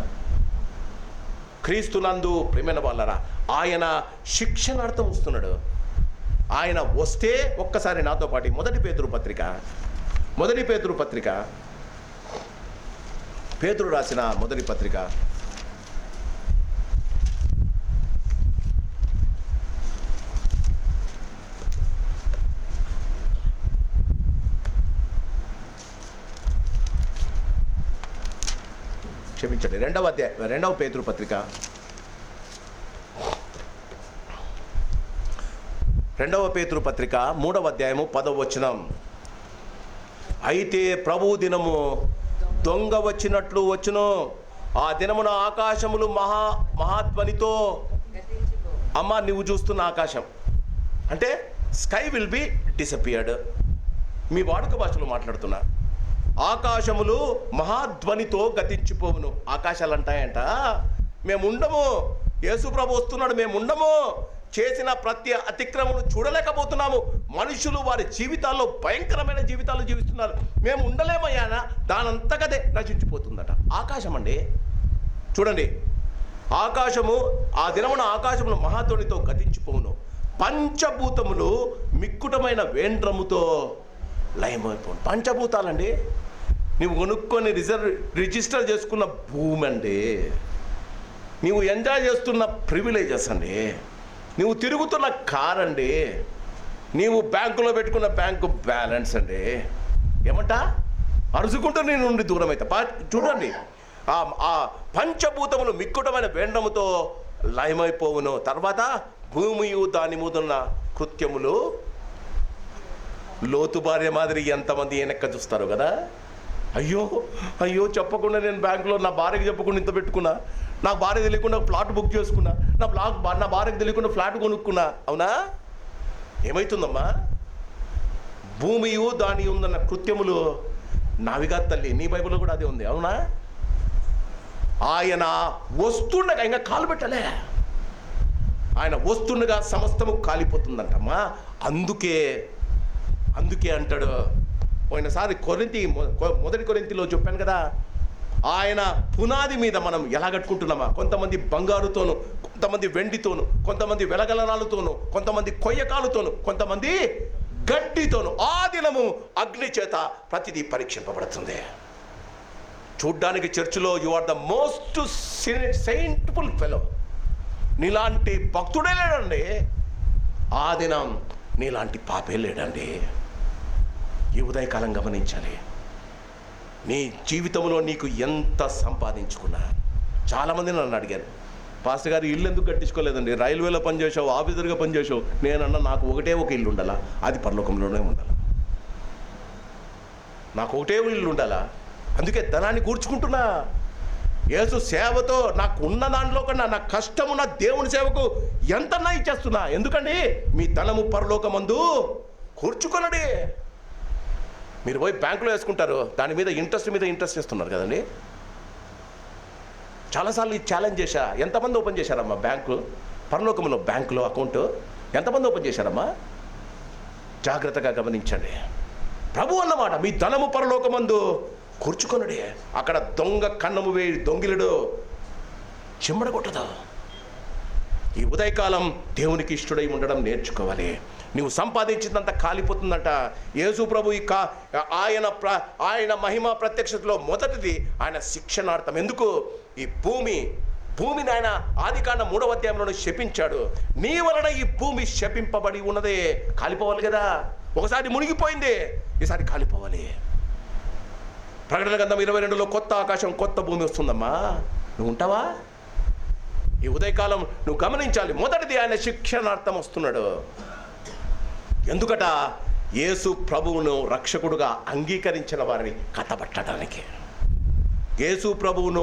క్రీస్తునందు ప్రేమైన వాళ్ళరా, ఆయన శిక్షణార్థం వస్తున్నాడు. ఆయన వస్తే ఒక్కసారి నాతో పాటు మొదటి పేతురు పత్రిక పేతురు రాసిన మొదటి పత్రిక 2వ పేతురు పత్రిక 3వ అధ్యాయము 10వ వచనం. అయితే ప్రభు దినము దొంగ వచ్చినట్లు వచ్చును, ఆ దినమున ఆకాశములు మహాధ్వనితో. అమ్మ, నువ్వు చూస్తున్న ఆకాశం అంటే స్కై విల్ బి డిసపియర్డ్. మీ వాడుక భాషలో మాట్లాడుతున్నా. ఆకాశములు మహాధ్వనితో గతించిపోవును. ఆకాశాలు అంటాయంట, మేముండము, యేసు ప్రభు వస్తున్నాడు, మేముండము, చేసిన ప్రతి అతిక్రమను చూడలేకపోతున్నాము. మనుషులు వారి జీవితాల్లో భయంకరమైన జీవితాలు జీవిస్తున్నారు, మేము ఉండలేమయ్యానా, దానంతకదే నశించిపోతుందట. ఆకాశం అండి, చూడండి, ఆకాశము ఆ దినమున ఆకాశమును మహాధ్వనితో గతించిపోవును, పంచభూతములు మిక్కుటమైన వేండ్రముతో లయమైపోను. పంచభూతాలండి, నువ్వు కొనుక్కొని రిజిస్టర్ చేసుకున్న భూమి అండి, నువ్వు ఎంజాయ్ చేస్తున్న ప్రివిలేజెస్ అండి, నువ్వు తిరుగుతున్న కార్ అండి, నీవు బ్యాంకులో పెట్టుకున్న బ్యాంకు బ్యాలెన్స్ అండి. ఏమంటా అరుచుకుంటూ నేను నుండి దూరం అవుతా. చూడండి, ఆ పంచభూతములు మిక్కుటమైన వేండ్రముతో లయమైపోవును. తర్వాత భూమియు దాని మీదున్న కృత్యములు. లోతు భార్య మాదిరి ఎంతమంది వెనక్క చూస్తారు కదా. అయ్యో చెప్పకుండా నేను బ్యాంకులో నా భార్యకి చెప్పకుండా ఇంత పెట్టుకున్నా, నాకు భార్య తెలియకుండా ఫ్లాట్ బుక్ చేసుకున్నా, నా భార్యకు తెలియకుండా ఫ్లాట్ కొనుక్కున్నా. అవునా? ఏమవుతుందమ్మా? భూమియు దాని ఉందన్న కృత్యములు నావిగా తల్లి. నీ బైబిల్లో కూడా అదే ఉంది. అవునా? ఆయన వస్తుండగా ఇంకా కాలు పెట్టలే, ఆయన వస్తుండగా సమస్తము కాలిపోతుందంటమ్మా. అందుకే అంటాడు, పోయినసారి మొదటి కొరింథీలో చెప్పాను కదా, ఆయన పునాది మీద మనం ఎలా కట్టుకుంటున్నామా? కొంతమంది బంగారుతోను, కొంతమంది వెండితోను, కొంతమంది వెలగలరాలతోను, కొంతమంది కొయ్యకాలతోను, కొంతమంది గట్టితోను. ఆ దినము అగ్ని చేత ప్రతిదీ పరీక్షింపబడుతుంది. చూడ్డానికి చర్చిలో you are the most saintful fellow, నీలాంటి భక్తుడే లేడండి. ఆ దినం నీలాంటి పాపే లేడండి. ఈ ఉదయకాలం గమనించాలి. నీ జీవితంలో నీకు ఎంత సంపాదించుకున్నా. చాలామంది నన్ను అడిగారు, పాస్టర్ గారు ఇల్లు ఎందుకు కట్టించుకోలేదండి? రైల్వేలో పనిచేసావు, ఆఫీసర్గా పనిచేసావు. నేనన్నా నాకు ఒకటే ఒక ఇల్లు ఉండాలా, అది పరలోకంలోనే ఉండాలి. నాకు ఒకటే ఇల్లు ఉండాలా, అందుకే ధనాన్ని కూర్చుకుంటున్నా. యేసు సేవతో నాకు ఉన్న దాంట్లో కన్నా నా కష్టము నా దేవుని సేవకు ఎంతన్నా ఇచ్చేస్తున్నా. ఎందుకండి? మీ ధనము పరలోకమందు కూర్చుకొనడి. మీరు పోయి బ్యాంకులో వేసుకుంటారు, దాని మీద ఇంట్రెస్ట్ ఇస్తున్నారు కదండి. చాలాసార్లు ఈ ఛాలెంజ్ చేశా. ఎంతమంది ఓపెన్ చేశారమ్మా బ్యాంకు? పరలోకంలో బ్యాంకులో అకౌంట్ ఎంతమంది ఓపెన్ చేశారమ్మా? జాగ్రత్తగా గమనించండి. ప్రభు అన్నమాట, మీ ధనము పరలోకమందు కూర్చుకొనడి. అక్కడ దొంగ కన్నము వేయి దొంగిలుడు చిమ్మడగొట్టదు. ఈ ఉదయకాలం దేవునికి ఇష్టడై ఉండడం నేర్చుకోవాలి. నువ్వు సంపాదించిందంత కాలిపోతుందంట. యేసు ప్రభు ఆయన మహిమ ప్రత్యక్షతలో మొదటిది ఆయన శిక్షణార్థం. ఎందుకు? ఈ భూమిని ఆయన ఆదికాండం 3వ అధ్యాయంలోనే శపించాడు. నీ వలన ఈ భూమి శపింపబడి ఉన్నదే. కాలిపోవాలి కదా. ఒకసారి మునిగిపోయింది, ఈసారి కాలిపోవాలి. ప్రకటన గ్రంథం 22లో కొత్త ఆకాశం కొత్త భూమి వస్తుందమ్మా. నువ్వు ఉంటావా? ఈ ఉదయకాలం నువ్వు గమనించాలి. మొదటిది ఆయన శిక్షణార్థం వస్తున్నాడు. ఎందుకట? యేసు ప్రభువును రక్షకుడుగా అంగీకరించిన వారిని కట్టబట్టడానికి. యేసు ప్రభువును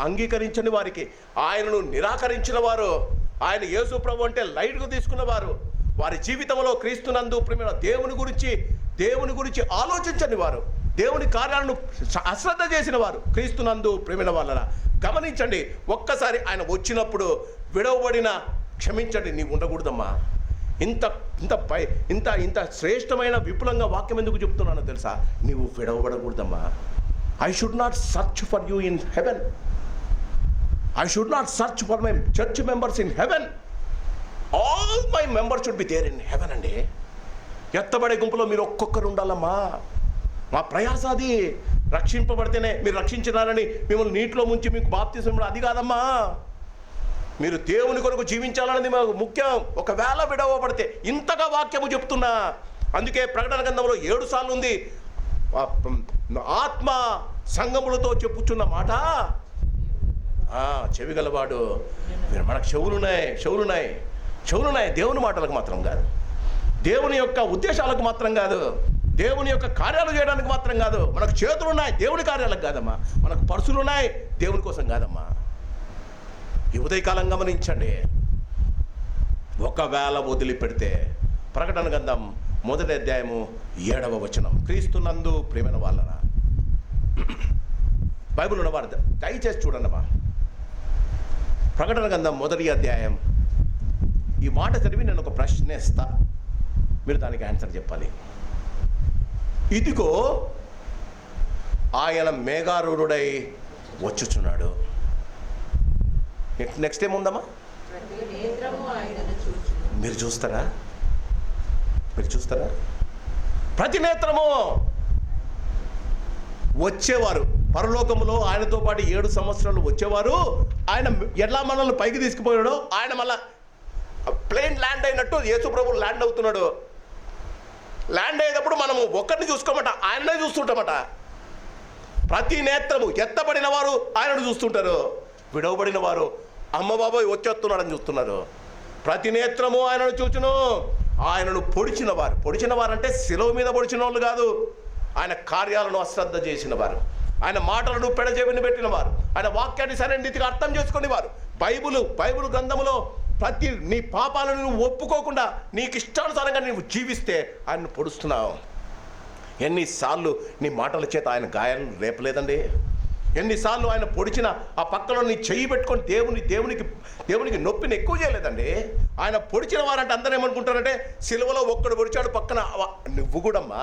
అంగీకరించని వారికి, ఆయనను నిరాకరించిన వారు, ఆయన యేసు ప్రభు అంటే లైట్గా తీసుకున్న వారు, వారి జీవితంలో క్రీస్తునందు ప్రేమ దేవుని గురించి ఆలోచించని వారు, దేవుని కార్యాలను అశ్రద్ధ చేసిన వారు, క్రీస్తునందు ప్రేమ వాళ్ళ గమనించండి. ఒక్కసారి ఆయన వచ్చినప్పుడు విడవబడిన, క్షమించండి, నీవు ఉండకూడదమ్మా. ఇంత శ్రేష్టమైన విపులంగా వాక్యం ఎందుకు చెప్తున్నానో తెలుసా? నీవు విడవబడకూడదమ్మా. I should not search for you in heaven. I should not search for my church members in heaven. All my members should be there in heaven అండి. ఎత్తబడే గుంపులో మీరు ఒక్కొక్కరు ఉండాలమ్మా. మా ప్రయాస అది. రక్షింపబడితేనే మీరు రక్షించినారని మిమ్మల్ని నీటిలో ముంచి మీకు బాప్తిసం అది కాదమ్మా. మీరు దేవుని కొరకు జీవించాలన్నది మాకు ముఖ్యం. ఒకవేళ విడవబడితే, ఇంతగా వాక్యము చెప్తున్నా. అందుకే ప్రకటన గ్రంథంలో 7 సార్లు ఉంది. ఆత్మ సంగములతో చెప్పుచున్న మాట చెవిగలవాడు. మనకు చెవులున్నాయి దేవుని మాటలకు మాత్రం కాదు, దేవుని యొక్క ఉద్దేశాలకు మాత్రం కాదు, దేవుని యొక్క కార్యాలు చేయడానికి మాత్రం కాదు. మనకు చేతులున్నాయి దేవుని కార్యాలకు కాదమ్మా. మనకు పర్సులున్నాయి దేవుని కోసం కాదమ్మా. ఈ ఉదయకాలం గమనించండి. ఒకవేళ వదిలిపెడితే, ప్రకటన గ్రంథం 1వ అధ్యాయము 7వ వచనం, క్రీస్తునందు ప్రేమైన వాళ్ళరా, బైబిల్ ఉన్నవారు దయచేసి చూడండమ్మా. ప్రకటన గ్రంథం 1వ అధ్యాయం. ఈ మాట చదివి నేను ఒక ప్రశ్న ఇస్తా, మీరు దానికి ఆన్సర్ చెప్పాలి. ఇదిగో ఆయన మేఘారూఢుడై వచ్చుచున్నాడు. నెక్స్ట్ ఏముందమ్మా? మీరు చూస్తారా? ప్రతి నేత్రము. వచ్చేవారు పరలోకములో ఆయనతో పాటు 7 సంవత్సరాలు వచ్చేవారు. ఆయన ఎలా మనల్ని పైకి తీసుకుపోయాడో, ఆయన మళ్ళా ప్లేన్ ల్యాండ్ అయినట్టు యేసు ప్రభు ల్యాండ్ అవుతున్నాడు. ల్యాండ్ అయ్యేటప్పుడు మనము ఒక్కరిని చూసుకోమట, ఆయననే చూస్తుంటామట. ప్రతి నేత్రము, ఎత్తబడిన వారు ఆయనను చూస్తుంటారు, విడవబడిన వారు అమ్మ బాబాయ్ వచ్చేస్తున్నాడని చూస్తున్నారు. ప్రతి నేత్రము ఆయనను చూచును. ఆయనను పొడిచిన వారు అంటే శిలువ మీద పొడిచిన వాళ్ళు కాదు, ఆయన కార్యాలను అశ్రద్ధ చేసిన వారు, ఆయన మాటలను పెడచెవిని పెట్టిన వారు, ఆయన వాక్యాన్ని సరైన రీతిగా అర్థం చేసుకునే వారు. బైబిల్ గ్రంథములో ప్రతి నీ పాపాలను నువ్వు ఒప్పుకోకుండా నీకు ఇష్టానుసారంగా నువ్వు జీవిస్తే ఆయనను పొడుస్తున్నావు. ఎన్నిసార్లు నీ మాటల చేత ఆయన గాయాలను రేపలేదండి? ఎన్నిసార్లు ఆయన పొడిచిన ఆ పక్కలో నీ చెయ్యి పెట్టుకొని దేవునికి నొప్పిని ఎక్కువ చేయలేదండి. ఆయన పొడిచిన వారంటే అందరూ ఏమనుకుంటారంటే, సిలువలో ఒక్కడు పొడిచాడు పక్కన. నువ్వు కూడమ్మా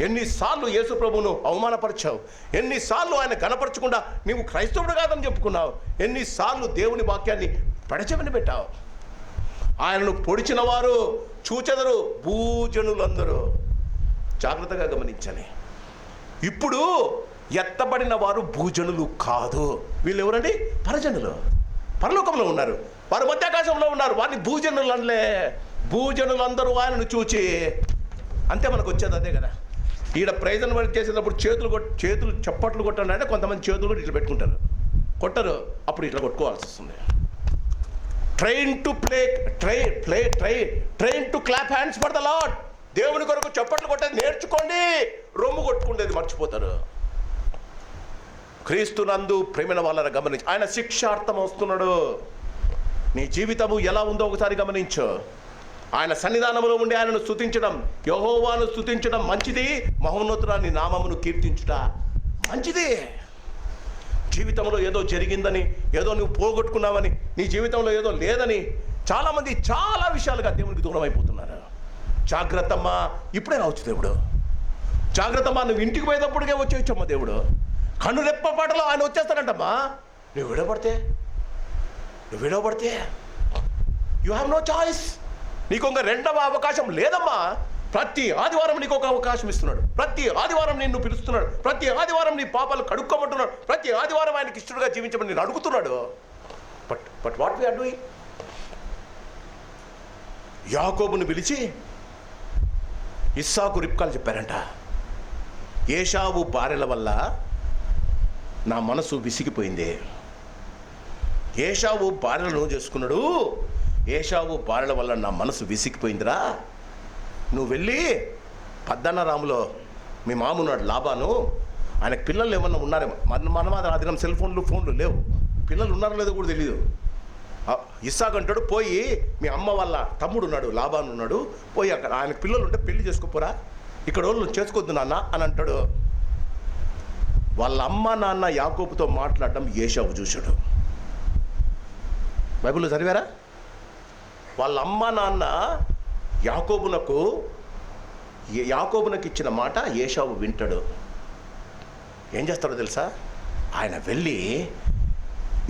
ఎన్నిసార్లు యేసు ప్రభువును అవమానపరిచావు, ఎన్నిసార్లు ఆయన గణపరచకుండా నీవు క్రైస్తవుడు కాదని చెప్పుకున్నావు, ఎన్నిసార్లు దేవుని వాక్యాన్ని పెడచెవిన పెట్టావు. ఆయనను పొడిచిన వారు చూచెదరు భూజనులందరూ. జాగ్రత్తగా గమనించాలి. ఇప్పుడు ఎత్తబడిన వారు భూజనులు కాదు. వీళ్ళు ఎవరండి? పరజనులు. పరలోకంలో ఉన్నారు, వారు మధ్యాకాశంలో ఉన్నారు. వారిని భూజనులు అనలే. భూజనులందరూ ఆయనను చూచి, అంతే మనకు వచ్చేది అదే కదా. ఈడ ప్రైజన్ వర్క్ చేసేటప్పుడు చేతులు చప్పట్లు కొట్టండి అంటే కొంతమంది చేతులు కూడా ఇట్లా పెట్టుకుంటారు, కొట్టరు, అప్పుడు ఇట్లా కొట్టుకోవాల్సి వస్తుంది. Train to clap hands for the lord. దేవుని కొరకు చప్పట్లు కొట్టేది నేర్చుకోండి, రొమ్ము కొట్టుకుండేది మర్చిపోతారు. క్రీస్తునందు ప్రేమైన వాళ్ళని గమనించి, ఆయన శిక్షార్థం వస్తున్నాడు. నీ జీవితము ఎలా ఉందో ఒకసారి గమనించు. ఆయన సన్నిధానంలో ఉండి ఆయనను స్తుతించడం, యెహోవాను స్తుతించడం మంచిది, మహోన్నతుని నామమును కీర్తించుట మంచిది. జీవితంలో ఏదో జరిగిందని, ఏదో నువ్వు పోగొట్టుకున్నావని, నీ జీవితంలో ఏదో లేదని చాలామంది చాలా విషయాలుగా దేవునికి దూరం అయిపోతున్నారు. జాగ్రత్తమ్మా, ఇప్పుడే రావచ్చు దేవుడు. జాగ్రత్తమ్మా, నువ్వు ఇంటికి పోయేటప్పటికే వచ్చేయచ్చమ్మా దేవుడు. కన్ను రెప్పపాటలో ఆయన వచ్చేస్తాడంటమ్మా. నువ్వు విడవబడితే యు హ్యావ్ నో చాయిస్. నీకు ఇంకా రెండవ అవకాశం లేదమ్మా. ప్రతి ఆదివారం నీకు ఒక అవకాశం ఇస్తున్నాడు. ప్రతి ఆదివారం నిన్ను పిలుస్తున్నాడు. ప్రతి ఆదివారం నీ పాపాలు కడుక్కోమంటున్నాడు. ప్రతి ఆదివారం ఆయనకి ఇష్టడుగా జీవించమని నేను అడుగుతున్నాడు. But what we are doing? యాకోబును పిలిచి ఇస్సాకు రిబ్కాలు చెప్పారంట, ఏశావు భార్యల వల్ల నా మనసు విసిగిపోయింది. ఏశావు భార్యలను చేసుకున్నాడు, ఏశావు భార్యల వల్ల నా మనసు విసిగిపోయిందిరా. నువ్వు వెళ్ళి పద్దన్నరాములో మీ మామున్నాడు లాబాను, ఆయనకు పిల్లలు ఏమన్నా ఉన్నారేమో. మన ఆ దినం సెల్ ఫోన్లు లేవు, పిల్లలు ఉన్నారో లేదో కూడా తెలియదు. ఇస్సాకు అంటాడు, పోయి మీ అమ్మ వాళ్ళ తమ్ముడు ఉన్నాడు లాబాను ఉన్నాడు, పోయి అక్కడ ఆయనకు పిల్లలు ఉంటే పెళ్లి చేసుకోపోరా, ఇక్కడ వాళ్ళు చేసుకోవద్దు నాన్న అని అంటాడు. వాళ్ళ అమ్మ నాన్న యాకోబుతో మాట్లాడడం ఏశావు చూశాడు. బైబిల్లో చదివారా? వాళ్ళ అమ్మ నాన్న యాకోబునకు ఇచ్చిన మాట ఏశావు వింటాడు. ఏం చేస్తాడో తెలుసా? ఆయన వెళ్ళి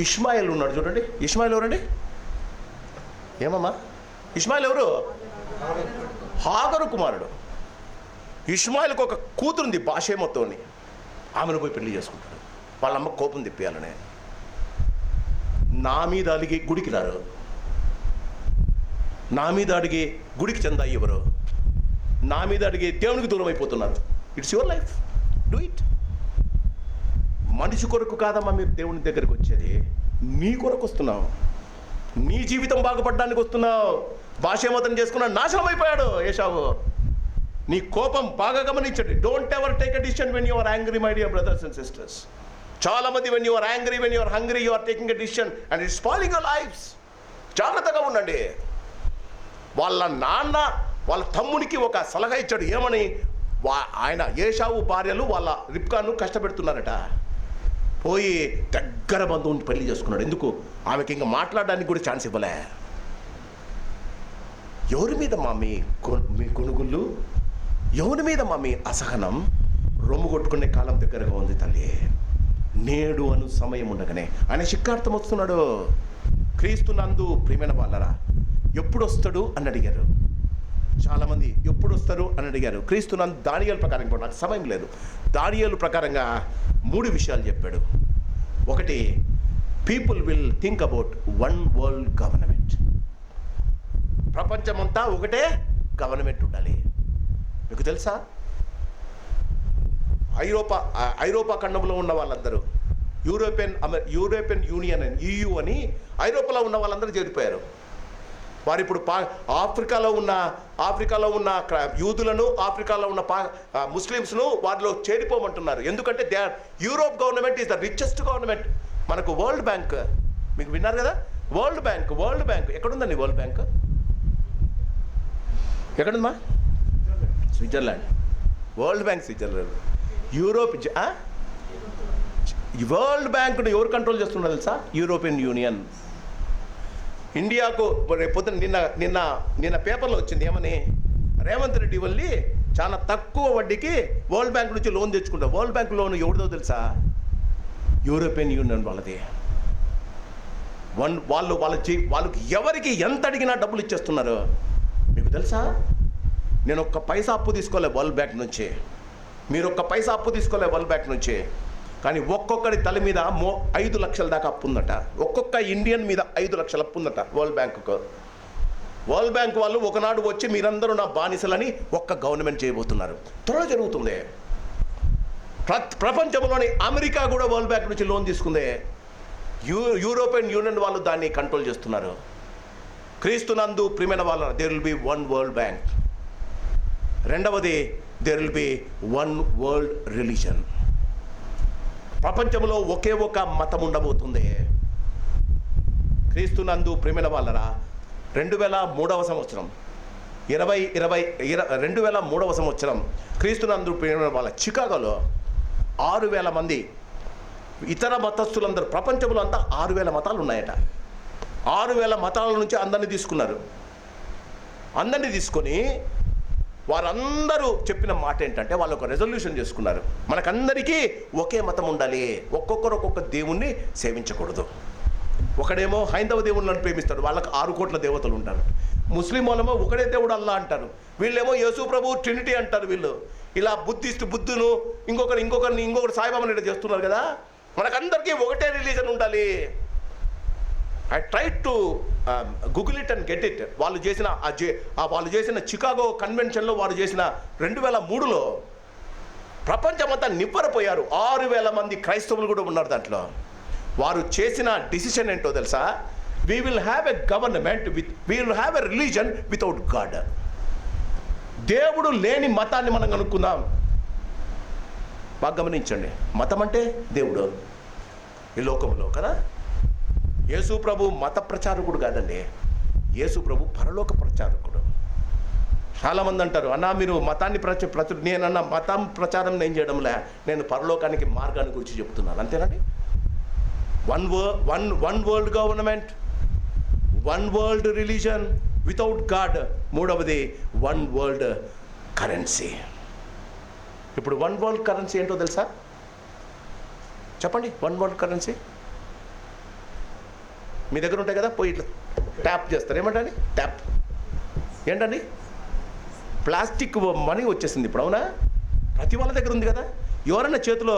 ఇష్మాయేల్ ఉన్నాడు చూడండి. ఇష్మాయేల్ ఎవరండి? ఏమమ్మా ఇష్మాయేల్ ఎవరు? హాగరు కుమారుడు. ఇష్మాయేల్కి ఒక కూతురుంది బాషేమతోని, ఆమెను పోయి పెళ్లి చేసుకుంటాడు. వాళ్ళ అమ్మ కోపం తిప్పేయాలని. నా మీద అలిగి గుడికి రారు, నా మీద అడిగి గుడికి చెందా ఎవరు, నా మీద అడిగి దేవునికి దూరం అయిపోతున్నారు. It's your life, do it. మనిషి కొరకు కాదమ్మా మీరు దేవుని దగ్గరికి వచ్చేది, నీ కొరకు వస్తున్నావు. నీ జీవితం బాగుపడడానికి వస్తున్నావు. భాషేమతం చేసుకున్నాడు, నాశనం అయిపోయాడు ఏశావు. నీ కోపం బాగా గమనించండి. Don't ever take a decision when you are angry my dear brothers and sisters. చాలా మంది when you are angry, when you are hungry, you are taking a decision and it's spoiling your lives. జాగ్రత్తగా ఉండండి. వాళ్ళ నాన్న వాళ్ళ తమ్మునికి ఒక సలహా ఇచ్చాడు. ఏమని? ఆయన ఏశావు భార్యలు వాళ్ళ రిబ్కాను కష్టపెడుతున్నారట. పోయి దగ్గర బంధువుని పెళ్లి చేసుకున్నాడు. ఎందుకు? ఆమెకి ఇంకా మాట్లాడడానికి కూడా ఛాన్స్ ఇవ్వలే. ఎవరి మీద మా మీ కొనుగుళ్ళు, ఎవరి మీద మా మీ అసహనం? రొమ్ము కొట్టుకునే కాలం దగ్గరగా ఉంది తల్లి. నేడు అను సమయం ఉండగానే ఆయన శిక్షార్థం వస్తున్నాడు. క్రీస్తునందు ప్రియమైన వాళ్ళరా, ఎప్పుడు వస్తాడు అని అడిగారు చాలామంది. ఎప్పుడు వస్తారు అని అడిగారు. క్రీస్తునందు దానియేలు ప్రకారంగా, నాకు సమయం లేదు, దానియేలు ప్రకారంగా 3 విషయాలు చెప్పాడు. ఒకటి, people will think about one world government. ప్రపంచమంతా ఒకటే గవర్నమెంట్ ఉండాలి. మీకు తెలుసా? ఐరోపా ఖండంలో ఉన్న వాళ్ళందరూ యూరోపియన్ యూనియన్ అని, EU అని, ఐరోపాలో ఉన్న వాళ్ళందరూ చేరిపోయారు. వారు ఇప్పుడు ఆఫ్రికాలో ఉన్న యూదులను, ఆఫ్రికాలో ఉన్న ముస్లిమ్స్ను వారిలో చేరిపోమంటున్నారు. ఎందుకంటే Europe government is the richest government. మనకు వరల్డ్ బ్యాంక్, మీకు విన్నారు కదా, వరల్డ్ బ్యాంక్ ఎక్కడుందండి? వరల్డ్ బ్యాంక్ ఎక్కడుందమ్మా? Switzerland. World bank Switzerland. World బ్యాంక్ను ఎవరు కంట్రోల్ చేస్తున్నారు తెలుసా? European union. ఇండియాకు పొద్దున నిన్న పేపర్లో వచ్చింది. ఏమని? రేవంత్ రెడ్డి వెళ్ళి చాలా తక్కువ వడ్డీకి వరల్డ్ బ్యాంక్ నుంచి లోన్ తెచ్చుకుంటారు. వరల్డ్ బ్యాంక్ లోన్ ఎవరిదో తెలుసా? యూరోపియన్ యూనియన్ వాళ్ళది. వాళ్ళకి ఎవరికి ఎంత అడిగినా డబ్బులు ఇచ్చేస్తున్నారు. మీకు తెలుసా? నేను ఒక్క పైసా అప్పు తీసుకోలే వరల్డ్ బ్యాంక్ నుంచి, మీరు ఒక్క పైసా అప్పు తీసుకోలే వరల్డ్ బ్యాంక్ నుంచి. కానీ ఒక్కొక్కరి తల మీద 5 లక్షల దాకా అప్పు ఉందట. ఒక్కొక్క ఇండియన్ మీద 5 లక్షల అప్పు ఉందట వరల్డ్ బ్యాంకుకు. వరల్డ్ బ్యాంక్ వాళ్ళు ఒకనాడు వచ్చి మీరందరూ నా బానిసలని ఒక్క గవర్నమెంట్ చేయబోతున్నారు. త్వరలో జరుగుతుంది. ప్రపంచంలోని అమెరికా కూడా వరల్డ్ బ్యాంక్ నుంచి లోన్ తీసుకుందే. యూరోపియన్ యూనియన్ వాళ్ళు దాన్ని కంట్రోల్ చేస్తున్నారు. క్రీస్తునందు ప్రియమైన వాళ్ళ there will be one world bank. రెండవది, there will be one world religion. ప్రపంచంలో ఒకే ఒక మతం ఉండబోతుంది. క్రీస్తునందు ప్రియమైన వాళ్ళరా, 2003 సంవత్సరం 2003 సంవత్సరం క్రీస్తునందు ప్రియమైన వాళ్ళ చికాగోలో 6,000 మంది ఇతర మతస్థులందరూ, ప్రపంచంలో అంతా 6,000 మతాలు ఉన్నాయట. 6,000 మతాల నుంచి అందరినీ తీసుకున్నారు. అందరినీ తీసుకొని వారందరూ చెప్పిన మాట ఏంటంటే, వాళ్ళు ఒక రెజల్యూషన్ చేసుకున్నారు, మనకందరికీ ఒకే మతం ఉండాలి, ఒక్కొక్కరు ఒక్కొక్క దేవుణ్ణి సేవించకూడదు. ఒకడేమో హైందవ దేవుళ్ళని ప్రేమిస్తాడు, వాళ్ళకి 6 కోట్ల దేవతలు ఉంటారు. ముస్లిం వాళ్ళేమో ఒకడే దేవుడు అల్లా అంటారు, వీళ్ళేమో యేసు ప్రభు ట్రినిటీ అంటారు. వీళ్ళు ఇలా బుద్ధును ఇంకొకరిని సాయిబాబాని ఇట్లా చేస్తున్నారు కదా. మనకందరికీ ఒకటే రిలీజన్ ఉండాలి. I try to Google it and get it. వాళ్ళు చేసిన చికాగో కన్వెన్షన్లో వారు చేసిన 2003లో ప్రపంచమంతా నివ్వరపోయారు. 6,000 మంది క్రైస్తవులు కూడా ఉన్నారు దాంట్లో. వారు చేసిన డిసిషన్ ఏంటో తెలుసా? We will have a government we will have a religion without God. దేవుడు లేని మతాన్ని మనం కనుక్కుందాం. బాగా గమనించండి, మతం అంటే దేవుడు ఈ లోకంలో కదా. యేసు ప్రభు మత ప్రచారకుడు కాదండి, యేసు ప్రభు పరలోక ప్రచారకుడు. చాలామంది అంటారు, అన్నా మీరు మతాన్ని నేనన్నా మతం ప్రచారం నేను చేయడంలే, నేను పరలోకానికి మార్గాన్ని గురించి చెప్తున్నాను, అంతేనండి. One world government, one world religion without God. మూడవది వన్ వరల్డ్ కరెన్సీ. ఇప్పుడు వన్ వరల్డ్ కరెన్సీ ఏంటో తెలుసా? చెప్పండి. వన్ వరల్డ్ కరెన్సీ మీ దగ్గర ఉంటాయి కదా, పోయి ఇట్లా ట్యాప్ చేస్తారు. ఏమంటండి ట్యాప్? ఏంటండి? ప్లాస్టిక్ మనీ వచ్చేసింది ఇప్పుడు, అవునా? ప్రతి వాళ్ళ దగ్గర ఉంది కదా. ఎవరన్నా చేతిలో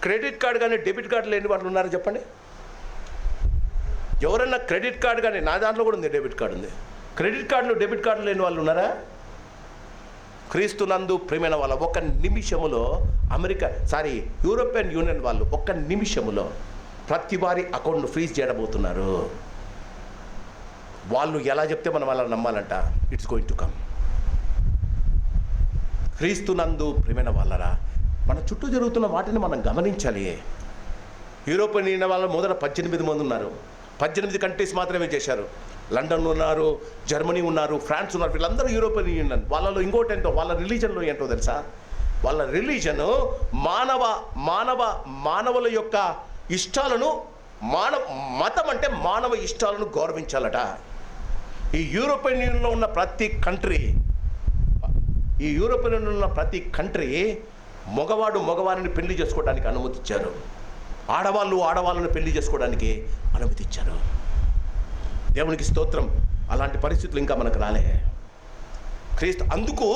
క్రెడిట్ కార్డు కానీ డెబిట్ కార్డు లేని వాళ్ళు ఉన్నారో చెప్పండి. ఎవరన్నా క్రెడిట్ కార్డు కానీ, నా దాంట్లో కూడా ఉంది డెబిట్ కార్డు ఉంది, క్రెడిట్ కార్డులు డెబిట్ కార్డు లేని వాళ్ళు ఉన్నారా? క్రీస్తునందు ప్రియమైన వాళ్ళ ఒక నిమిషములో యూరోపియన్ యూనియన్ వాళ్ళు ఒక నిమిషములో ప్రతి వారి అకౌంట్ను ఫ్రీజ్ చేయబోతున్నారు. వాళ్ళు ఎలా చెప్తే మనం అలా నమ్మాలంట. It's going to come. క్రీస్తునందు ప్రియమైన వాళ్ళరా, మన చుట్టూ జరుగుతున్న వాటిని మనం గమనించాలి. యూరోపియన్ యూనియన్ వాళ్ళు మొదట 18 మంది ఉన్నారు. 18 కంట్రీస్ మాత్రమే చేశారు. లండన్ ఉన్నారు, జర్మనీ ఉన్నారు, ఫ్రాన్స్ ఉన్నారు. వీళ్ళందరూ యూరోపియన్ యూనియన్. వాళ్ళలో ఇంకోటి ఏంటో, వాళ్ళ రిలీజన్లో ఏంటో తెలుసా? వాళ్ళ రిలీజను మానవుల యొక్క ఇష్టాలను, మతం అంటే మానవ ఇష్టాలను గౌరవించాలట. ఈ యూరోపియన్ యూనియన్లో ఉన్న ప్రతి కంట్రీ మగవారిని పెళ్లి చేసుకోవడానికి అనుమతిచ్చారు, ఆడవాళ్ళను పెళ్లి చేసుకోవడానికి అనుమతిచ్చారు. దేవునికి స్తోత్రం. అలాంటి పరిస్థితులు ఇంకా మనకు రాలే. అందుకు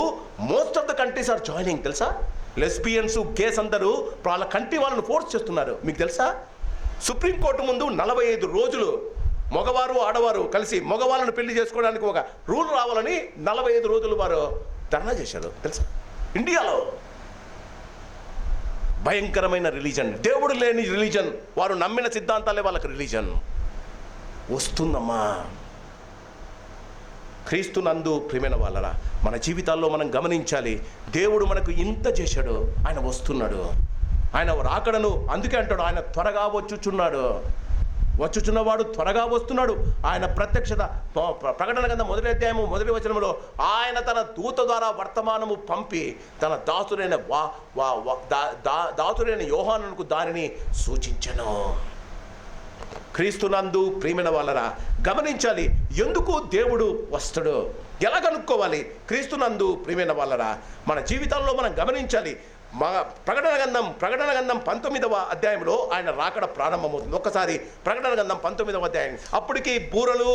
most of the countries are joining. తెలుసా? లెస్బియన్స్, గేస్ అందరూ వాళ్ళ కంట్రీ వాళ్ళని ఫోర్స్ చేస్తున్నారు. మీకు తెలుసా? సుప్రీంకోర్టు ముందు 45 రోజులు మగవారు ఆడవారు కలిసి మగవాళ్ళను పెళ్లి చేసుకోవడానికి ఒక రూల్ రావాలని 45 రోజులు వారు ధర్నా చేశారు. తెలుసా? ఇండియాలో భయంకరమైన రిలీజన్, దేవుడు లేని రిలీజన్, వారు నమ్మిన సిద్ధాంతాలే వాళ్ళకి రిలీజన్ వస్తుందమ్మా. క్రీస్తునందు ప్రియమైన వాళ్ళరా, మన జీవితాల్లో మనం గమనించాలి. దేవుడు మనకు ఇంత చేశాడు, ఆయన వస్తున్నాడు. ఆయన రాకడను అందుకే అంటాడు, ఆయన త్వరగా వచ్చుచున్నవాడు త్వరగా వస్తున్నాడు. ఆయన ప్రత్యక్షత ప్రకటన గ్రంథం 1వ అధ్యాయము 1వ వచనంలో ఆయన తన దూత ద్వారా వర్తమానము పంపి తన దాసుడైన యోహానుకు దానిని సూచించెను. క్రీస్తునందు ప్రియమైన వాళ్ళరా గమనించాలి, ఎందుకు దేవుడు వస్తాడో ఎలా కనుక్కోవాలి. క్రీస్తునందు ప్రియమైన వాళ్ళరా మన జీవితాల్లో మనం గమనించాలి. మా ప్రకటన గ్రంథం 19వ అధ్యాయంలో ఆయన రాకడ ప్రారంభమవుతుంది. ఒక్కసారి ప్రకటన గ్రంథం 19వ అధ్యాయం. అప్పటికి బూరలు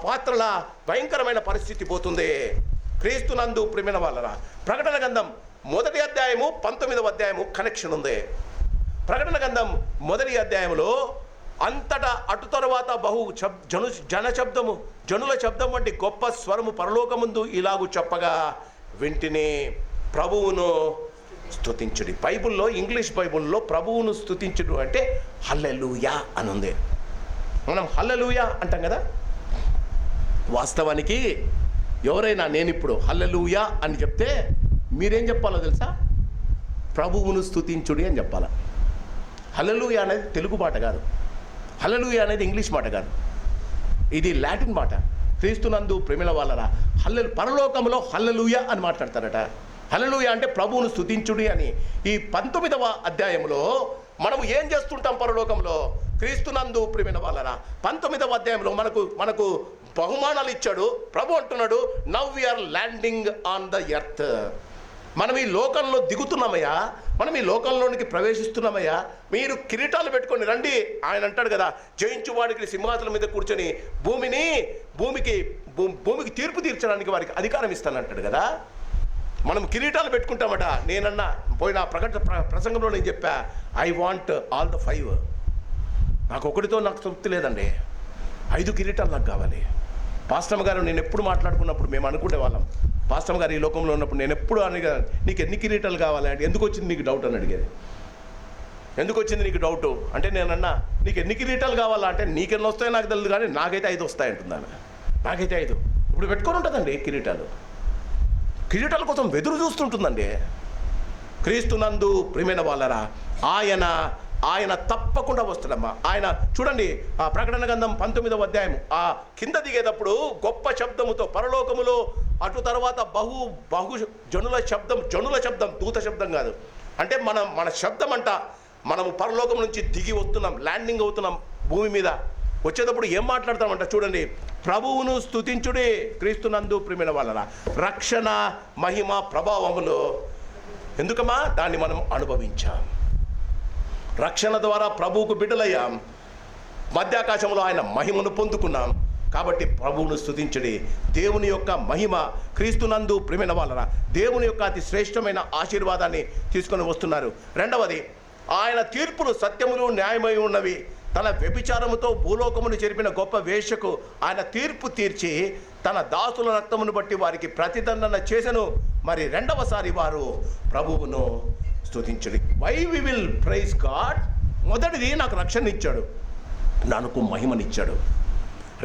పాత్రల భయంకరమైన పరిస్థితి పోతుంది. క్రీస్తునందు ప్రియమైన వాళ్ళరా ప్రకటన గ్రంథం 1వ అధ్యాయము 19వ అధ్యాయము కనెక్షన్ ఉంది. ప్రకటన గ్రంథం 1వ అధ్యాయంలో అంతటా అటు తరువాత జనుల శబ్దం వంటి గొప్ప స్వరము పరలోకముందు ఇలాగు చెప్పగా వింటిని, ప్రభువును స్తుతించుడి. బైబిల్లో, ఇంగ్లీష్ బైబిల్లో ప్రభువును స్తుతించుడు అంటే హల్లెలూయా అని ఉంది. మనం హల్లెలూయా అంటాం కదా. వాస్తవానికి ఎవరైనా నేను ఇప్పుడు హల్లెలూయా అని చెప్తే మీరేం చెప్పాలో తెలుసా? ప్రభువును స్తుతించుడి అని చెప్పాలి. హల్లెలూయా అనేది తెలుగు మాట కాదు, హల్లెలూయా అనేది ఇంగ్లీష్ మాట కాదు, ఇది లాటిన్ మాట. క్రీస్తునందు ప్రేమిల వాళ్ళరా పరలోకంలో హల్లెలూయా అని మాట్లాడతారట. హల్లెలూయా అంటే ప్రభువును స్తుతించుడి అని. ఈ 19వ అధ్యాయంలో మనము ఏం చేస్తుంటాం పరలోకంలో? క్రీస్తునందు ప్రేమిల వాళ్ళరా 19వ అధ్యాయంలో మనకు బహుమానాలు ఇచ్చాడు. ప్రభు అంటున్నాడు, now we are landing on the earth. మనం ఈ లోకంలో దిగుతున్నామయ్యా, మనం ఈ లోకంలోనికి ప్రవేశిస్తున్నామయ్యా, మీరు కిరీటాలు పెట్టుకొని రండి. ఆయన అంటాడు కదా, జయించు వాడికి సింహాసనం మీద కూర్చొని భూమికి తీర్పు తీర్చడానికి వారికి అధికారం ఇస్తానంటాడు కదా. మనం కిరీటాలు పెట్టుకుంటామట. నేనన్నా పోయిన ప్రసంగంలో నేను చెప్పా, ఐ వాంట్ ఆల్ ద 5. నాకు ఒకటితో నాకు తృప్తి లేదండి, 5 కిరీటాలు నాకు కావాలి. పాస్టమ్ గారు నేను ఎప్పుడు మాట్లాడుకున్నప్పుడు మేము అనుకునే వాళ్ళం, పాస్టమ్ గారు ఈ లోకంలో ఉన్నప్పుడు నేను ఎప్పుడు అడిగా, నీకు ఎన్ని కిరీటాలు కావాలి అంటే, ఎందుకు వచ్చింది నీకు డౌట్ అని అడిగేది. ఎందుకు వచ్చింది నీకు డౌటు అంటే, నేనన్నా నీకు ఎన్ని కిరీటాలు కావాలా అంటే, నీకెన్ని వస్తాయో నాకు తెలియదు కానీ నాకైతే 5 వస్తాయి అంటున్నాను. నాకైతే 5 ఇప్పుడు పెట్టుకొని ఉంటుందండి. కిరీటాల కోసం వెదురు చూస్తుంటుందండి. క్రీస్తునందు ప్రియమైన వాళ్ళరా ఆయన తప్పకుండా వస్తాడమ్మా. ఆయన చూడండి, ఆ ప్రకటన గ్రంథం 19వ అధ్యాయం ఆ కింద దిగేటప్పుడు గొప్ప శబ్దముతో పరలోకములో అటు తర్వాత బహు జనుల శబ్దం, దూత శబ్దం కాదు. అంటే మన శబ్దం అంట. మనము పరలోకం నుంచి దిగి వస్తున్నాం, ల్యాండింగ్ అవుతున్నాం భూమి మీద. వచ్చేటప్పుడు ఏం మాట్లాడతామంట చూడండి, ప్రభువును స్తుతించుడే క్రీస్తునందు ప్రియమైన వాళ్ళరా రక్షణ మహిమ ప్రభావములు. ఎందుకమ్మా? దాన్ని మనం అనుభవించాం. రక్షణ ద్వారా ప్రభువుకు బిడ్డలయ్యాం. మధ్యాకాశంలో ఆయన మహిమను పొందుకున్నాం. కాబట్టి ప్రభువును స్తుతించుడి. దేవుని యొక్క మహిమ క్రీస్తునందు ప్రియమైన వాళ్ళరా దేవుని యొక్క అతి శ్రేష్టమైన ఆశీర్వాదాన్ని తీసుకొని వస్తున్నారు. రెండవది, ఆయన తీర్పులు సత్యములు న్యాయమై ఉన్నవి. తన వ్యభిచారముతో భూలోకమును చెరిపిన గొప్ప వేశ్యకు ఆయన తీర్పు తీర్చి తన దాసుల రక్తమును బట్టి వారికి ప్రతిదండన చేసెను. మరి రెండవసారి వారు ప్రభువును స్తుతించుడి. Why we will praise God? మొదటిది, నాకు రక్షణ ఇచ్చాడు, నాకు మహిమనిచ్చాడు.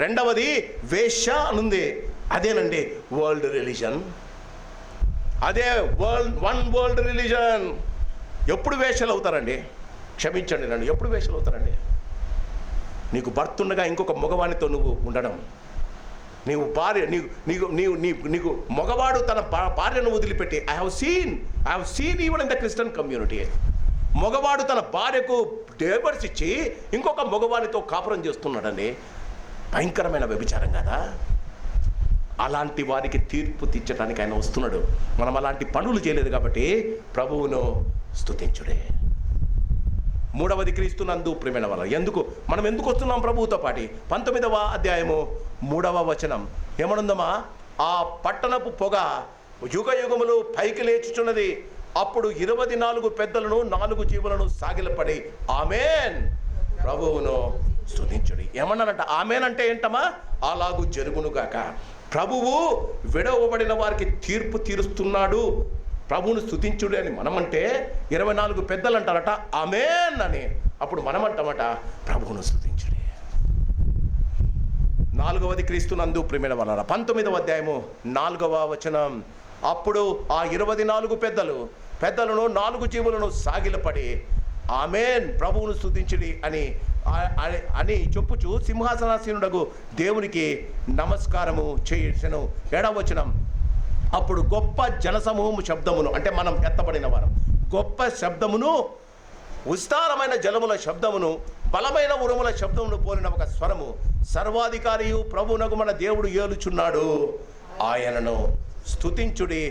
రెండవది వేశ్య అనుంది, అదేనండి వరల్డ్ రిలీజన్. అదే వరల్డ్ రిలీజన్. ఎప్పుడు వేశ్యలు అవుతారండి? క్షమించండి నన్ను, ఎప్పుడు వేశ్యలు అవుతారండి? నీకు భర్త ఉండగా ఇంకొక మగవానితో నువ్వు ఉండడం, నీవు భార్య నీకు మగవాడు తన భార్యను వదిలిపెట్టి I have seen even in the Christian community, మగవాడు తన భార్యకు డైవర్స్ ఇచ్చి ఇంకొక మగవానితో కాపురం చేస్తున్నాడండి. భయంకరమైన వ్యభిచారం కదా. అలాంటి వారికి తీర్పు తీర్చడానికి ఆయన వస్తున్నాడు. మనం అలాంటి పనులు చేయలేదు కాబట్టి ప్రభువును స్తుతించుడే. మూడవది, క్రీస్తునందు ప్రియమైన వాళ్ళ మనం ఎందుకు వస్తున్నాం ప్రభువుతో పాటి? 19వ అధ్యాయము 3వ వచనం ఏమనుందమ్మా? ఆ పట్టణపు పొగ యుగ యుగములు పైకి లేచుచున్నది. అప్పుడు 24 పెద్దలను 4 జీవులను సాగిలపడి ఆమేన్ ప్రభువును స్తుతించుడి. ఏమన్నారంట? ఆమేన్ అంటే ఏంటమ్మా? అలాగూ జరుగునుగాక. ప్రభువు విడవబడిన వారికి తీర్పు తీరుస్తున్నాడు, ప్రభువును స్తుతించుడు అని మనమంటే 24 పెద్దలు అంటారట ఆమేన్ అని. అప్పుడు మనమంటామట ప్రభువును స్తుతించుడి. 4వది, క్రీస్తునందు ప్రియమైన వాళ్ళ 19వ అధ్యాయము 4వ వచనం. అప్పుడు ఆ 24 పెద్దలను 4 జీవులను సాగిలపడి ఆమేన్ ప్రభువును స్తుతించుడి అని చెప్పుచు సింహాసనాసీనుడగు దేవునికి నమస్కారము చేసెను. 7వ వచనం. అప్పుడు గొప్ప జనసమూహము శబ్దమును, అంటే మనం ఎత్తబడిన వారం, గొప్ప శబ్దమును విస్తారమైన జలముల శబ్దమును బలమైన ఉరుముల శబ్దమును పోలిన ఒక స్వరము, సర్వాధికారియు ప్రభువునకు మన దేవుడు ఏలుచున్నాడు, ఆయనను స్తుతించుడి,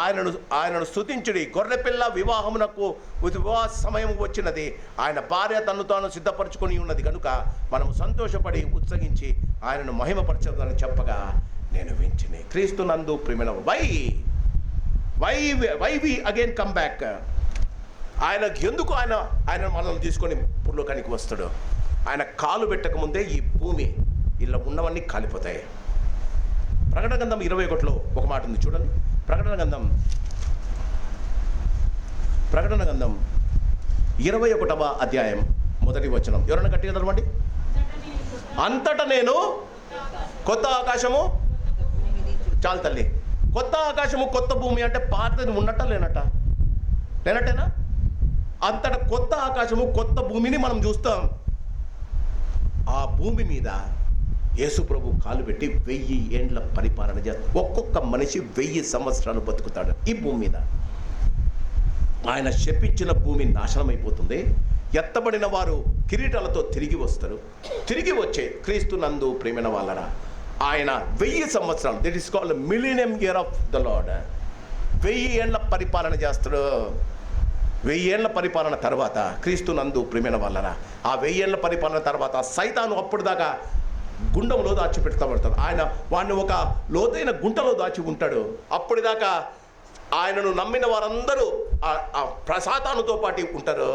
ఆయనను స్తుతించుడి. గొర్రెపిల్ల వివాహమునకు వివాహ సమయం వచ్చినది, ఆయన భార్య తన్ను తాను సిద్ధపరచుకొని ఉన్నది కనుక మనము సంతోషపడి ఉత్సహించి ఆయనను మహిమపరచదని చెప్పగా నేను వింటిని. క్రీస్తు నందు ప్రియమైన why we again come back. ఆయనకు ఎందుకు ఆయన మనల్ని తీసుకొని పుర్లోకానికి వస్తాడు? ఆయన కాలు పెట్టక ముందే ఈ భూమి ఇలా ఉన్నవన్నీ కాలిపోతాయి. ప్రకటన గ్రంథం 21లో ఒక మాట ఉంది చూడండి. ప్రకటన గ్రంథం 21వ అధ్యాయం 1వ వచనం. ఎవరైనా గట్టిగా చదవండి. అంతటా నేను కొత్త ఆకాశము, చాలు తల్లి, కొత్త ఆకాశము కొత్త భూమి అంటే పాతది ఉన్నట్ట లేనట్టేనా? అంతటా కొత్త ఆకాశము కొత్త భూమిని మనం చూస్తాం. ఆ భూమి మీద యేసు ప్రభు కాలు పెట్టి 1000 ఏండ్ల పరిపాలన చేస్తాడు. ఒక్కొక్క మనిషి 1000 సంవత్సరాలు బతుకుతాడు ఈ భూమి మీద. ఆయన శపించిన భూమి నాశనం అయిపోతుంది. ఎత్తబడిన వారు కిరీటాలతో తిరిగి వస్తారు. తిరిగి వచ్చే క్రీస్తు నందు ప్రేమైన వాళ్ళరా, ఆయన 1000 సంవత్సరాలు, that is called millennium year of the Lord. 1000 ఏండ్ల పరిపాలన చేస్తాడు. 1000 ఏండ్ల పరిపాలన తర్వాత క్రీస్తు నందు ప్రేమైన వాళ్ళరా, ఆ 1000 ఏండ్ల పరిపాలన తర్వాత సైతాను అప్పుడు దాకా గుండంలో దాచిపెడతాడు. ఆయన వాడిని ఒక లోతైన గుంటలో దాచి ఉంటాడు. అప్పటిదాకా ఆయనను నమ్మిన వారందరూ ఆ ప్రసాతానుతో పాటు ఉంటారు.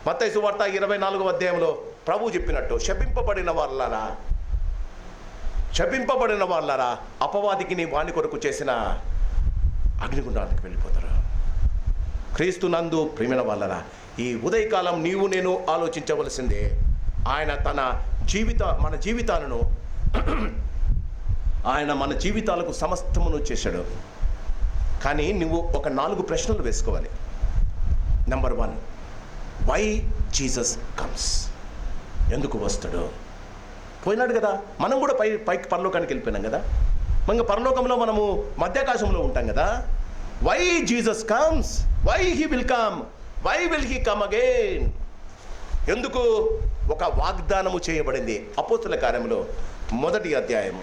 మత్తయి సువార్త 24వ అధ్యాయంలో ప్రభు చెప్పినట్టు, శపింపబడిన వాళ్ళారా అపవాదికి నీ వాణి కొరకు చేసిన అగ్నిగుండానికి వెళ్ళిపోతారు. క్రీస్తు నందు ప్రియమైన వాళ్ళరా, ఈ ఉదయకాలం నీవు నేను ఆలోచించవలసిందే. ఆయన మన జీవితాలకు సమస్తమును చేశాడు. కానీ నువ్వు ఒక 4 ప్రశ్నలు వేసుకోవాలి. Number 1, why Jesus comes? ఎందుకు వస్తాడు? పోయినాడు కదా, మనం కూడా పైకి పరలోకానికి వెళ్ళిపోయినాం కదా, ఇంకా పరలోకంలో మనము మధ్యాకాశంలో ఉంటాం కదా. Why Jesus comes? Why he will come? Why will he come again? ఎందుకు? ఒక వాగ్దానము చేయబడింది. అపోస్తుల కార్యములో మొదటి అధ్యాయం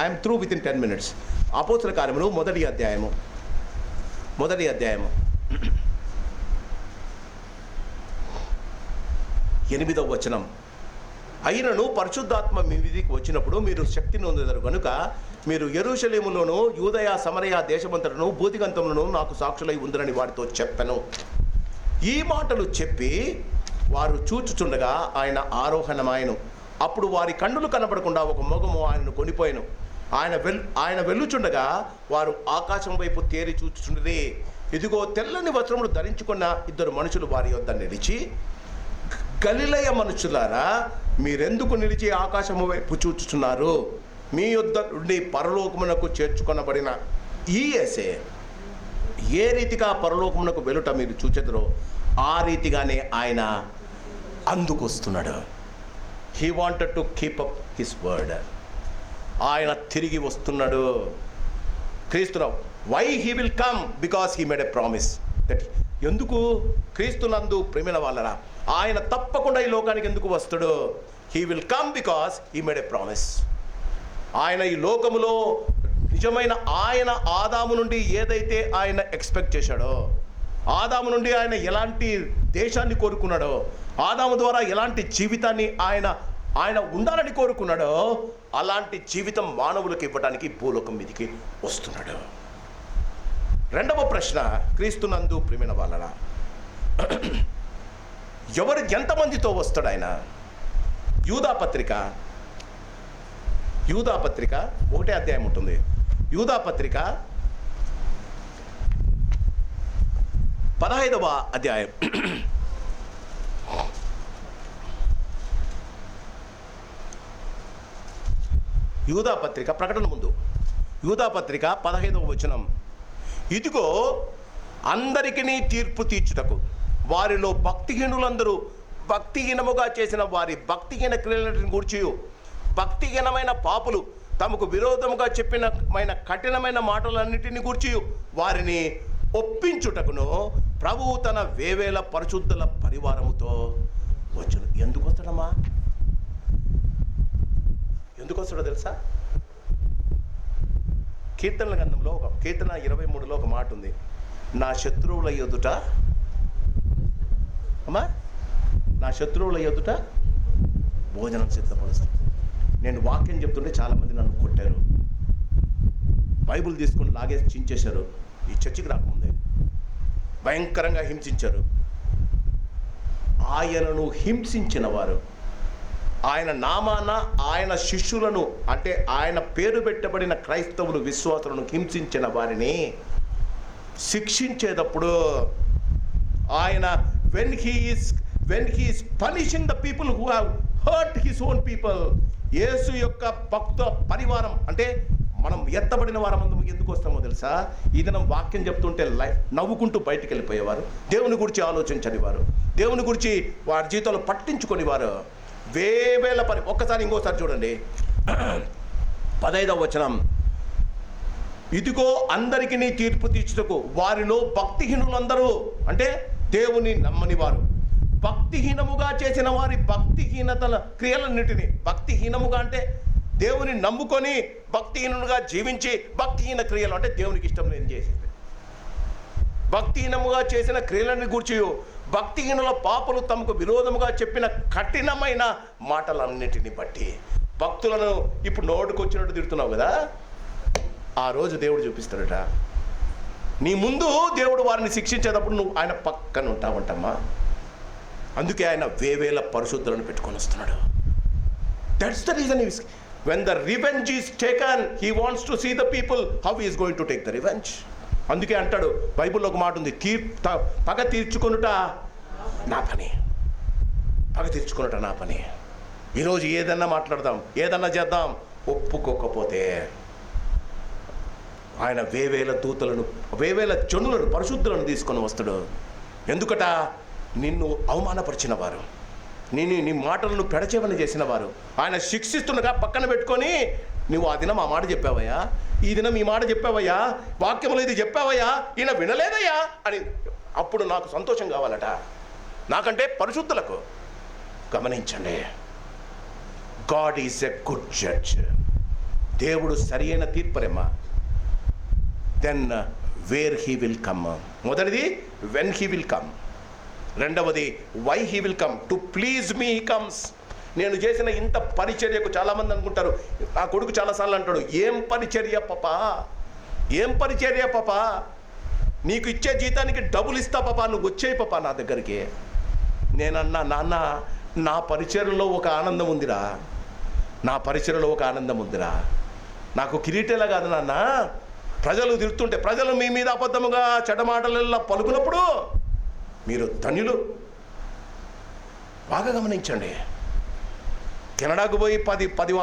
I'm through with in 10 minutes. అపోస్తుల కార్యములు మొదటి అధ్యాయము 8వ వచనం. అయినను పరిశుద్ధాత్మ మీ మీదికి వచ్చినప్పుడు మీరు శక్తి నొందెదరు కనుక మీరు యెరూషలేములోను యూదయ సమరయ దేశమంతటను భూదిగంతములను నాకు సాక్షులై ఉందరని వారితో చెప్పెను. ఈ మాటలు చెప్పి వారు చూచుచుండగా ఆయన ఆరోహణమాయను. అప్పుడు వారి కన్నులు కనబడకుండా ఒక మొగము ఆయనను కొనిపోయాను. ఆయన వెళ్ళుచుండగా వారు ఆకాశం వైపు తేరి చూచుచుండరే, ఇదిగో తెల్లని వస్త్రములు ధరించుకున్న 2 మనుషులు వారి యొద్ద నిలిచి, గలిలయ మనుషులారా మీరెందుకు నిలిచి ఆకాశము వైపు చూచుచున్నారు? మీ యొద్ద నుండి పరలోకమునకు చేర్చుకొనబడిన ఈ యేసే ఏ రీతిగా పరలోకమునకు వెలుట మీరు చూచెదరో ఆ రీతిగానే ఆయన అందుకొస్తున్నాడు. He wanted to keep up his word. ఆయన తిరిగి వస్తున్నాడు. క్రీస్తురావు why he will come? Because he made a promise that. ఎందుకు? క్రీస్తునందు ప్రేమిన వాళ్ళరా, ఆయన తప్పకుండా ఈ లోకానికి ఎందుకు వస్తాడు? He will come because he made a promise. ఆయన ఈ లోకములో నిజమైన ఆయన ఆదాము నుండి ఏదైతే ఆయన ఎక్స్పెక్ట్ చేశాడో, ఆదాము నుండి ఆయన ఎలాంటి దేశాన్ని కోరుకున్నాడో, ఆదాము ద్వారా ఎలాంటి జీవితాన్ని ఆయన ఉండాలని కోరుకున్నాడో అలాంటి జీవితం మానవులకు ఇవ్వడానికి భూలోకం మీదకి వస్తున్నాడు. 2వ ప్రశ్న, క్రీస్తునందు ప్రియమైన వాళ్ళరా, ఎంతమందితో వస్తాడు ఆయన? యూదాపత్రిక 1వ అధ్యాయం ఉంటుంది. యూదాపత్రిక 15వ అధ్యాయం యూదాపత్రిక ప్రకటన ముందు యూదాపత్రిక 15వ వచనం. ఇదిగో అందరికీ తీర్పు తీర్చుటకు వారిలో భక్తిహీనులందరూ భక్తిహీనముగా చేసిన వారి భక్తిహీన క్రియలను గూర్చి భక్తిహీనమైన పాపులు తమకు విరోధముగా చెప్పిన కఠినమైన మాటలన్నిటిని గురించి వారిని ఒప్పించుటకును ప్రభువు తన వేవేల పరిశుద్ధుల పరివారముతో వచ్చును. ఎందుకు వస్తాడమ్మా? ఎందుకు వస్తాడో తెలుసా? కీర్తనల గ్రంథంలో కీర్తన 23లో ఒక మాట ఉంది, నా శత్రువుల ఎదుట అమ్మా నా శత్రువుల ఎదుట భోజనం సిద్ధపరుస్తాను. నేను వాక్యం చెప్తుంటే చాలామంది నన్ను కొట్టారు, బైబిల్ తీసుకొని లాగేసి చించేశారు. ఈ చర్చికి రాకముందే భయంకరంగా హింసించారు. ఆయనను హింసించిన వారు, ఆయన నామాన ఆయన శిష్యులను అంటే ఆయన పేరు పెట్టబడిన క్రైస్తవులు విశ్వాసులను హింసించిన వారిని శిక్షించేటప్పుడు ఆయన when he is punishing the people who have hurt his own people, యేసు యొక్క భక్త పరివారం అంటే మనం ఎత్తబడిన వారం ఎందుకు వస్తామో తెలుసా? ఈ దినం వాక్యం చెప్తుంటే నవ్వుకుంటూ బయటికి వెళ్ళిపోయేవారు, దేవుని గురించి ఆలోచించని వారు, దేవుని గురించి వారి జీవితంలో పట్టించుకొని వారు వేవేల ఒక్కసారి ఇంకోసారి చూడండి 15వ వచనం, ఇదిగో అందరికీ నీ తీర్పు తీర్చుటకు వారిలో భక్తిహీనులందరూ అంటే దేవుని నమ్మని వారు, భక్తిహీనముగా చేసిన వారి భక్తిహీనతల క్రియలన్నిటినీ, భక్తిహీనముగా అంటే దేవుని నమ్ముకొని భక్తిహీనులుగా జీవించి భక్తిహీన క్రియలు అంటే దేవునికి ఇష్టం లేని చేసేది, భక్తిహీనముగా చేసిన క్రియలని గురించి భక్తిహీనుల పాపలు తమకు విరోధముగా చెప్పిన కఠినమైన మాటలన్నిటిని బట్టి భక్తులను ఇప్పుడు నోటుకొచ్చినట్టు తిడుతున్నావు కదా, ఆ రోజు దేవుడు చూపిస్తాడట. నీ ముందు దేవుడు వారిని శిక్షించేటప్పుడు నువ్వు ఆయన పక్కన ఉంటావంటమ్మా. అందుకే ఆయన వేవేల పరిశుద్ధులను పెట్టుకొని వస్తున్నాడు. That's the reason when the revenge is taken, he wants to see the people how he is going to take the revenge. అందుకే అంటాడు బైబిల్లో ఒక మాట ఉంది, పగ తీర్చుకొనుట నా పని, పగ తీర్చుకొనుట నా పని. ఈరోజు ఏదన్నా మాట్లాడదాం, ఏదన్నా చేద్దాం, ఒప్పుకోకపోతే ఆయన వేవేల దూతలను వేవేల జనులను పరిశుద్ధులను తీసుకొని వస్తాడు. ఎందుకట? నిన్ను అవమానపరిచిన వారు, నీ మాటలను పెడచేవని చేసిన వారు ఆయన శిక్షిస్తుండగా పక్కన పెట్టుకొని, నువ్వు ఆ దినం ఆ మాట చెప్పావయ్యా, ఈ దినం ఈ మాట చెప్పావయ్యా, వాక్యంలో ఇది చెప్పావయ్యా, ఈయన వినలేదయ్యా అని అప్పుడు నాకు సంతోషం కావాలట. నాకంటే పరిశుద్ధులకు. గమనించండి, God is a good judge. దేవుడు సరి అయిన తీర్పరేమ్మా. Then where he will come. మొదటిది వెన్ హీ విల్ కమ్, రెండవది why he will come. To please me he comes. నేను చేసిన ఇంత పరిచర్యకు చాలామంది అనుకుంటారు, నా కొడుకు చాలాసార్లు అంటాడు, ఏం పరిచర్య పాపా, ఏం పరిచర్య పాపా, నీకు ఇచ్చే జీతానికి డబ్బులు ఇస్తా పాపా, నువ్వు వచ్చేయి పాపా నా దగ్గరికి. నేనన్నా, నాన్న నా పరిచర్యలో ఒక ఆనందం ఉందిరా, నా పరిచర్యలో ఒక ఆనందం ఉందిరా. నాకు కిరీటేలా కాదు నాన్న, ప్రజలు తిరుగుతుంటే, ప్రజలు మీ మీద అబద్ధముగా చెడ్డమాటలలో పలుకున్నప్పుడు మీరు ధన్యులు. బాగా గమనించండి. కెనడాకు పోయి 10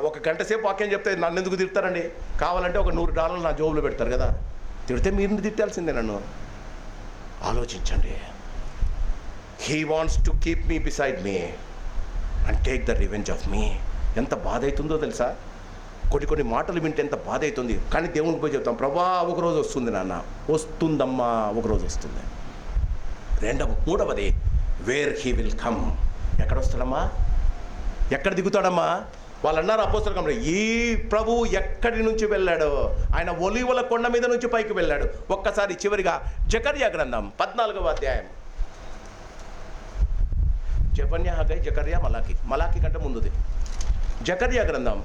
ఒక గంట సేపు వాక్యం చెప్తే నన్ను ఎందుకు తిడతారండి? కావాలంటే ఒక $100 నా జోబులో పెడతారు కదా, తిడితే మీరు తిట్టాల్సిందే నన్ను. ఆలోచించండి. He wants to keep me beside me and take the revenge of me. ఎంత బాధ అవుతుందో తెలుసా? కొన్ని మాటలు వింటే ఎంత బాధ అవుతుంది. కానీ దేవునికి పోయి చెప్తాం, ప్రభా ఒకరోజు వస్తుంది నాన్న, వస్తుందమ్మా, ఒకరోజు వస్తుంది. మూడవది వేర్ హీ విల్ కమ్. ఎక్కడ వస్తాడమ్మా, ఎక్కడ దిగుతాడమ్మా? వాళ్ళు అన్నారు అపోస్తలులు, ఈ ప్రభు ఎక్కడి నుంచి వెళ్ళాడు? ఆయన ఒలీవల కొండ మీద నుంచి పైకి వెళ్ళాడు. ఒక్కసారి చివరిగా జకర్యా గ్రంథం 14వ అధ్యాయం. జెఫన్యా, హగ్గై, జకర్యా, మలాకి కంటే ముందుది. జకర్యా గ్రంథం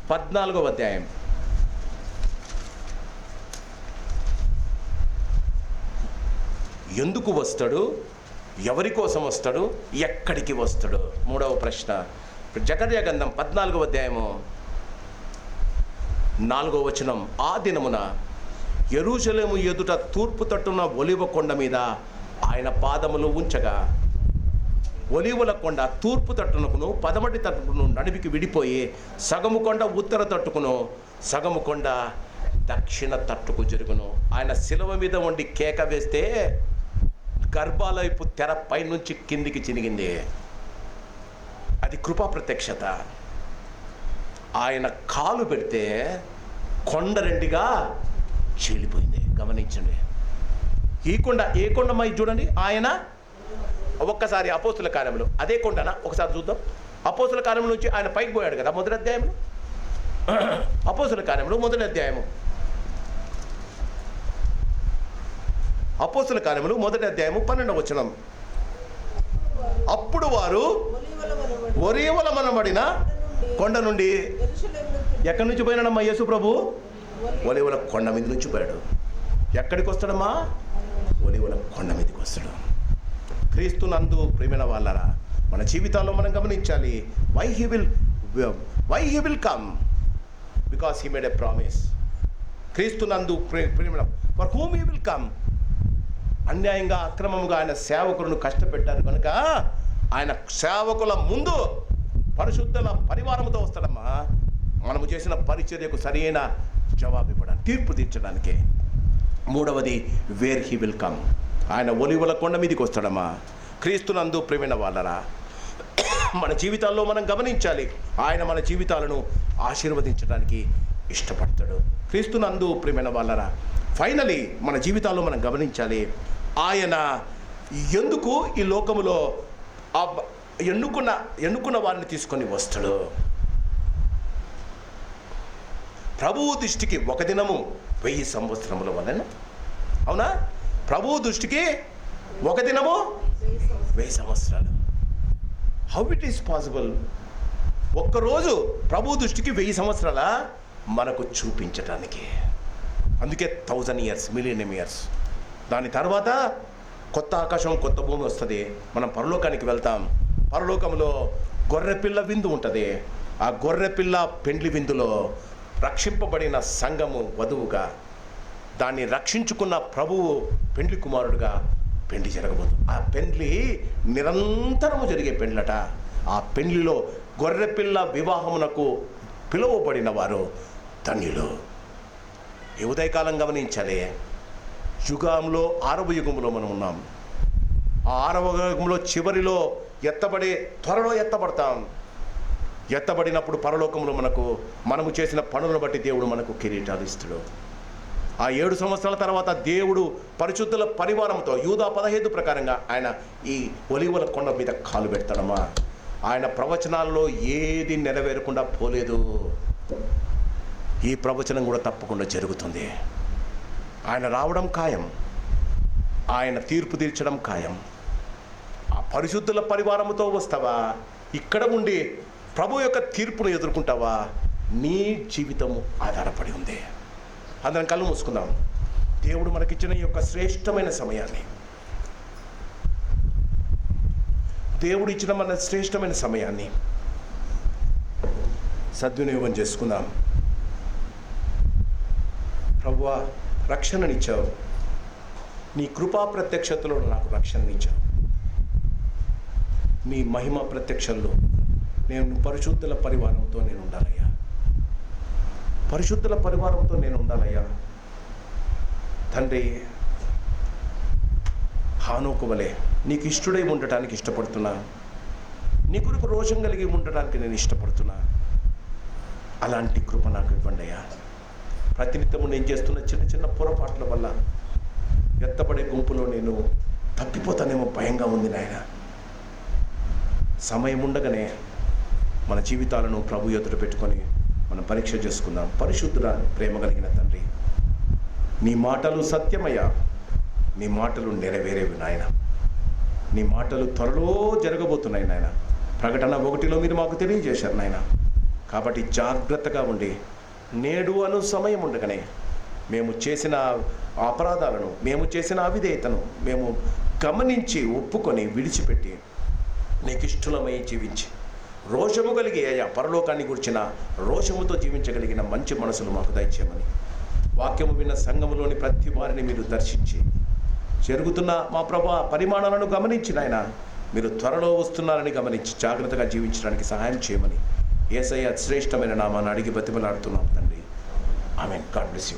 14వ అధ్యాయం. ఎందుకు వస్తాడు, ఎవరి కోసం వస్తాడు, ఎక్కడికి వస్తాడు? మూడవ ప్రశ్న. జకర్యా గ్రంథం 14వ అధ్యాయము 4వ వచనం. ఆ దినమున యెరూషలేము ఎదుట తూర్పు తట్టున ఒలీవ కొండ మీద ఆయన పాదములు ఉంచగా, ఒలీవల కొండ తూర్పు తట్టునకును పడమటి తట్టుకును నడిమికి విడిపోయి సగము కొండ ఉత్తర తట్టుకును, సగము కొండ దక్షిణ తట్టుకు జరుగును. ఆయన శిలువ మీద ఉండి కేక వేస్తే గర్భాలయపు తెర పైనుంచి కిందికి చినిగింది. అది కృపా ప్రత్యక్షత. ఆయన కాలు పెడితే కొండ రెండుగా చీలిపోయింది. గమనించండి. ఈ కొండ ఏ కొండమ్మా ఇది చూడండి. ఆయన ఒక్కసారి అపోస్తుల కార్యములు అదే కొండనా ఒకసారి చూద్దాం. అపోస్తుల కార్యముల నుంచి ఆయన పైకి పోయాడు కదా మొదటి అధ్యాయంలో. అపోస్తుల కార్యములు మొదటి అధ్యాయము, అపోస్తుల కార్యములు మొదటి అధ్యాయము 12వ వచనం. అప్పుడు వారు ఒలీవల మనబడిన కొండ నుండి, ఎక్కడి నుంచి పోయినాడమ్మా యేసు ప్రభు? ఒలీవల కొండ మీద నుంచి పోయాడు. ఎక్కడికి వస్తాడమ్మా? ఒలీవల కొండ మీదకి వస్తాడు. క్రీస్తు నందు ప్రియమైన వాళ్ళరా, మన జీవితాల్లో మనం గమనించాలి. Why he will come, because he made a promise. క్రీస్తు నందు ప్రియమైన for whom he will come. అన్యాయంగా అక్రమముగా ఆయన సేవకులను కష్టపెట్టారు కనుక ఆయన సేవకుల ముందు పరిశుద్ధుల పరివారంతో వస్తాడమ్మా. మనము చేసిన పరిచర్యకు సరైన జవాబు ఇవ్వడానికి, తీర్పు తీర్చడానికి. మూడవది వేర్ హీ విల్ కమ్. ఆయన ఒలీవల కొండ మీదకి వస్తాడమ్మా. క్రీస్తునందు ప్రియమైన వాళ్ళరా, మన జీవితాల్లో మనం గమనించాలి. ఆయన మన జీవితాలను ఆశీర్వదించడానికి ఇష్టపడతాడు. క్రీస్తునందు ప్రియమైన వాళ్ళరా, ఫైనలీ మన జీవితాల్లో మనం గమనించాలి. ఆయన ఎందుకు ఈ లోకములో ఎన్నుకున్న వారిని తీసుకొని వస్తాడు. ప్రభువు దృష్టికి ఒక దినము 1000 సంవత్సరముల వలన. అవునా? ప్రభువు దృష్టికి ఒక దినము 1000 సంవత్సరాలు. How it is possible? ఒక్కరోజు ప్రభు దృష్టికి 1000 సంవత్సరాల మనకు చూపించటానికి. అందుకే 1000 years, మిలియన్ ఇయర్స్. దాని తర్వాత కొత్త ఆకాశం కొత్త భూమి వస్తుంది. మనం పరలోకానికి వెళ్తాం. పరలోకంలో గొర్రెపిల్ల విందు ఉంటుంది. ఆ గొర్రెపిల్ల పెండ్లి విందులో రక్షింపబడిన సంఘము వధువుగా, దాన్ని రక్షించుకున్న ప్రభువు పెండ్లి కుమారుడుగా పెండ్లి జరగబోతుంది. ఆ పెండ్లి నిరంతరము జరిగే పెండ్లట. ఆ పెండ్లిలో గొర్రెపిల్ల వివాహమునకు పిలువబడిన వారు ధన్యులు. ఈ ఉదయకాలం గమనించాలి. యుగంలో 6వ యుగంలో మనం ఉన్నాం. ఆ 6వ యుగంలో చివరిలో త్వరలో ఎత్తబడతాం. ఎత్తబడినప్పుడు పరలోకంలో మనము చేసిన పనులను బట్టి దేవుడు మనకు కిరీటాలు ఇస్తాడు. ఆ 7 సంవత్సరాల తర్వాత దేవుడు పరిశుద్ధుల పరివారంతో యూదా 15 ప్రకారంగా ఆయన ఈ ఒలీవల కొండ మీద కాలు పెడతాడమ్మా. ఆయన ప్రవచనాల్లో ఏది నెరవేరకుండా పోలేదు. ఈ ప్రవచనం కూడా తప్పకుండా జరుగుతుంది. ఆయన రావడం ఖాయం. ఆయన తీర్పు తీర్చడం ఖాయం. ఆ పరిశుద్ధుల పరివారంతో వస్తావా? ఇక్కడ ఉండి ప్రభు యొక్క తీర్పును ఎదుర్కొంటావా? నీ జీవితము ఆధారపడి ఉంది. అందరం కళ్ళు మూసుకుందాం. దేవుడు మనకిచ్చిన ఈ యొక్క శ్రేష్టమైన సమయాన్ని, దేవుడు ఇచ్చిన మన శ్రేష్టమైన సమయాన్ని సద్వినియోగం చేసుకుందాం. ప్రభువా, రక్షణనిచ్చావు. నీ కృపా ప్రత్యక్షతలో నాకు రక్షణనిచ్చావు. నీ మహిమ ప్రత్యక్షంలో నేను పరిశుద్ధుల పరివారంతో నేను ఉండాలయ్యా. పరిశుద్ధుల పరివారంతో నేను ఉండాలయ్యా. తండ్రి, హానోకు వలె నీకు ఇష్టడై ఉండటానికి ఇష్టపడుతున్నా. నీ కొరకు రోషం కలిగి ఉండటానికి నేను ఇష్టపడుతున్నా. అలాంటి కృప నాకు ఇవ్వండి అయ్యా. ప్రతినిత్యము నేను చేస్తున్న చిన్న చిన్న పొరపాట్ల వల్ల ఎత్తబడే గుంపులో నేను తప్పిపోతానేమో భయంగా ఉంది నాయన. సమయం ఉండగానే మన జీవితాలను ప్రభు ఎదుట పెట్టుకొని మనం పరీక్ష చేసుకుందాం. పరిశుద్ధుడ, ప్రేమ కలిగిన తండ్రి, నీ మాటలు సత్యమయ్యా. నీ మాటలు నెరవేరేవి నాయన. నీ మాటలు త్వరలో జరగబోతున్నాయి నాయన. ప్రకటన 1లో మీరు మాకు తెలియజేశారు నాయన. కాబట్టి జాగ్రత్తగా ఉండి నేడు అను సమయం ఉండగానే మేము చేసిన అపరాధాలను, మేము చేసిన అవిధేయతను మేము గమనించి ఒప్పుకొని విడిచిపెట్టి నీకు ఇష్టలమై జీవించి రోషము కలిగి అయ్యా పరలోకాన్ని గురించిన రోషముతో జీవించగలిగిన మంచి మనసును మాకు దయచేయమని, వాక్యము విన్న సంఘములోని ప్రతి వారిని మీరు దర్శించి జరుగుతున్న మా ప్రభు పరిమాణాలను గమనించిన ఆయన మీరు త్వరలో వస్తున్నారని గమనించి జాగ్రత్తగా జీవించడానికి సహాయం చేయమని యేసయ్య శ్రేష్టమైన నామాన్ని అడిగి బతిమలాడుతున్నాం తండ్రి. ఆమేన్. God bless you.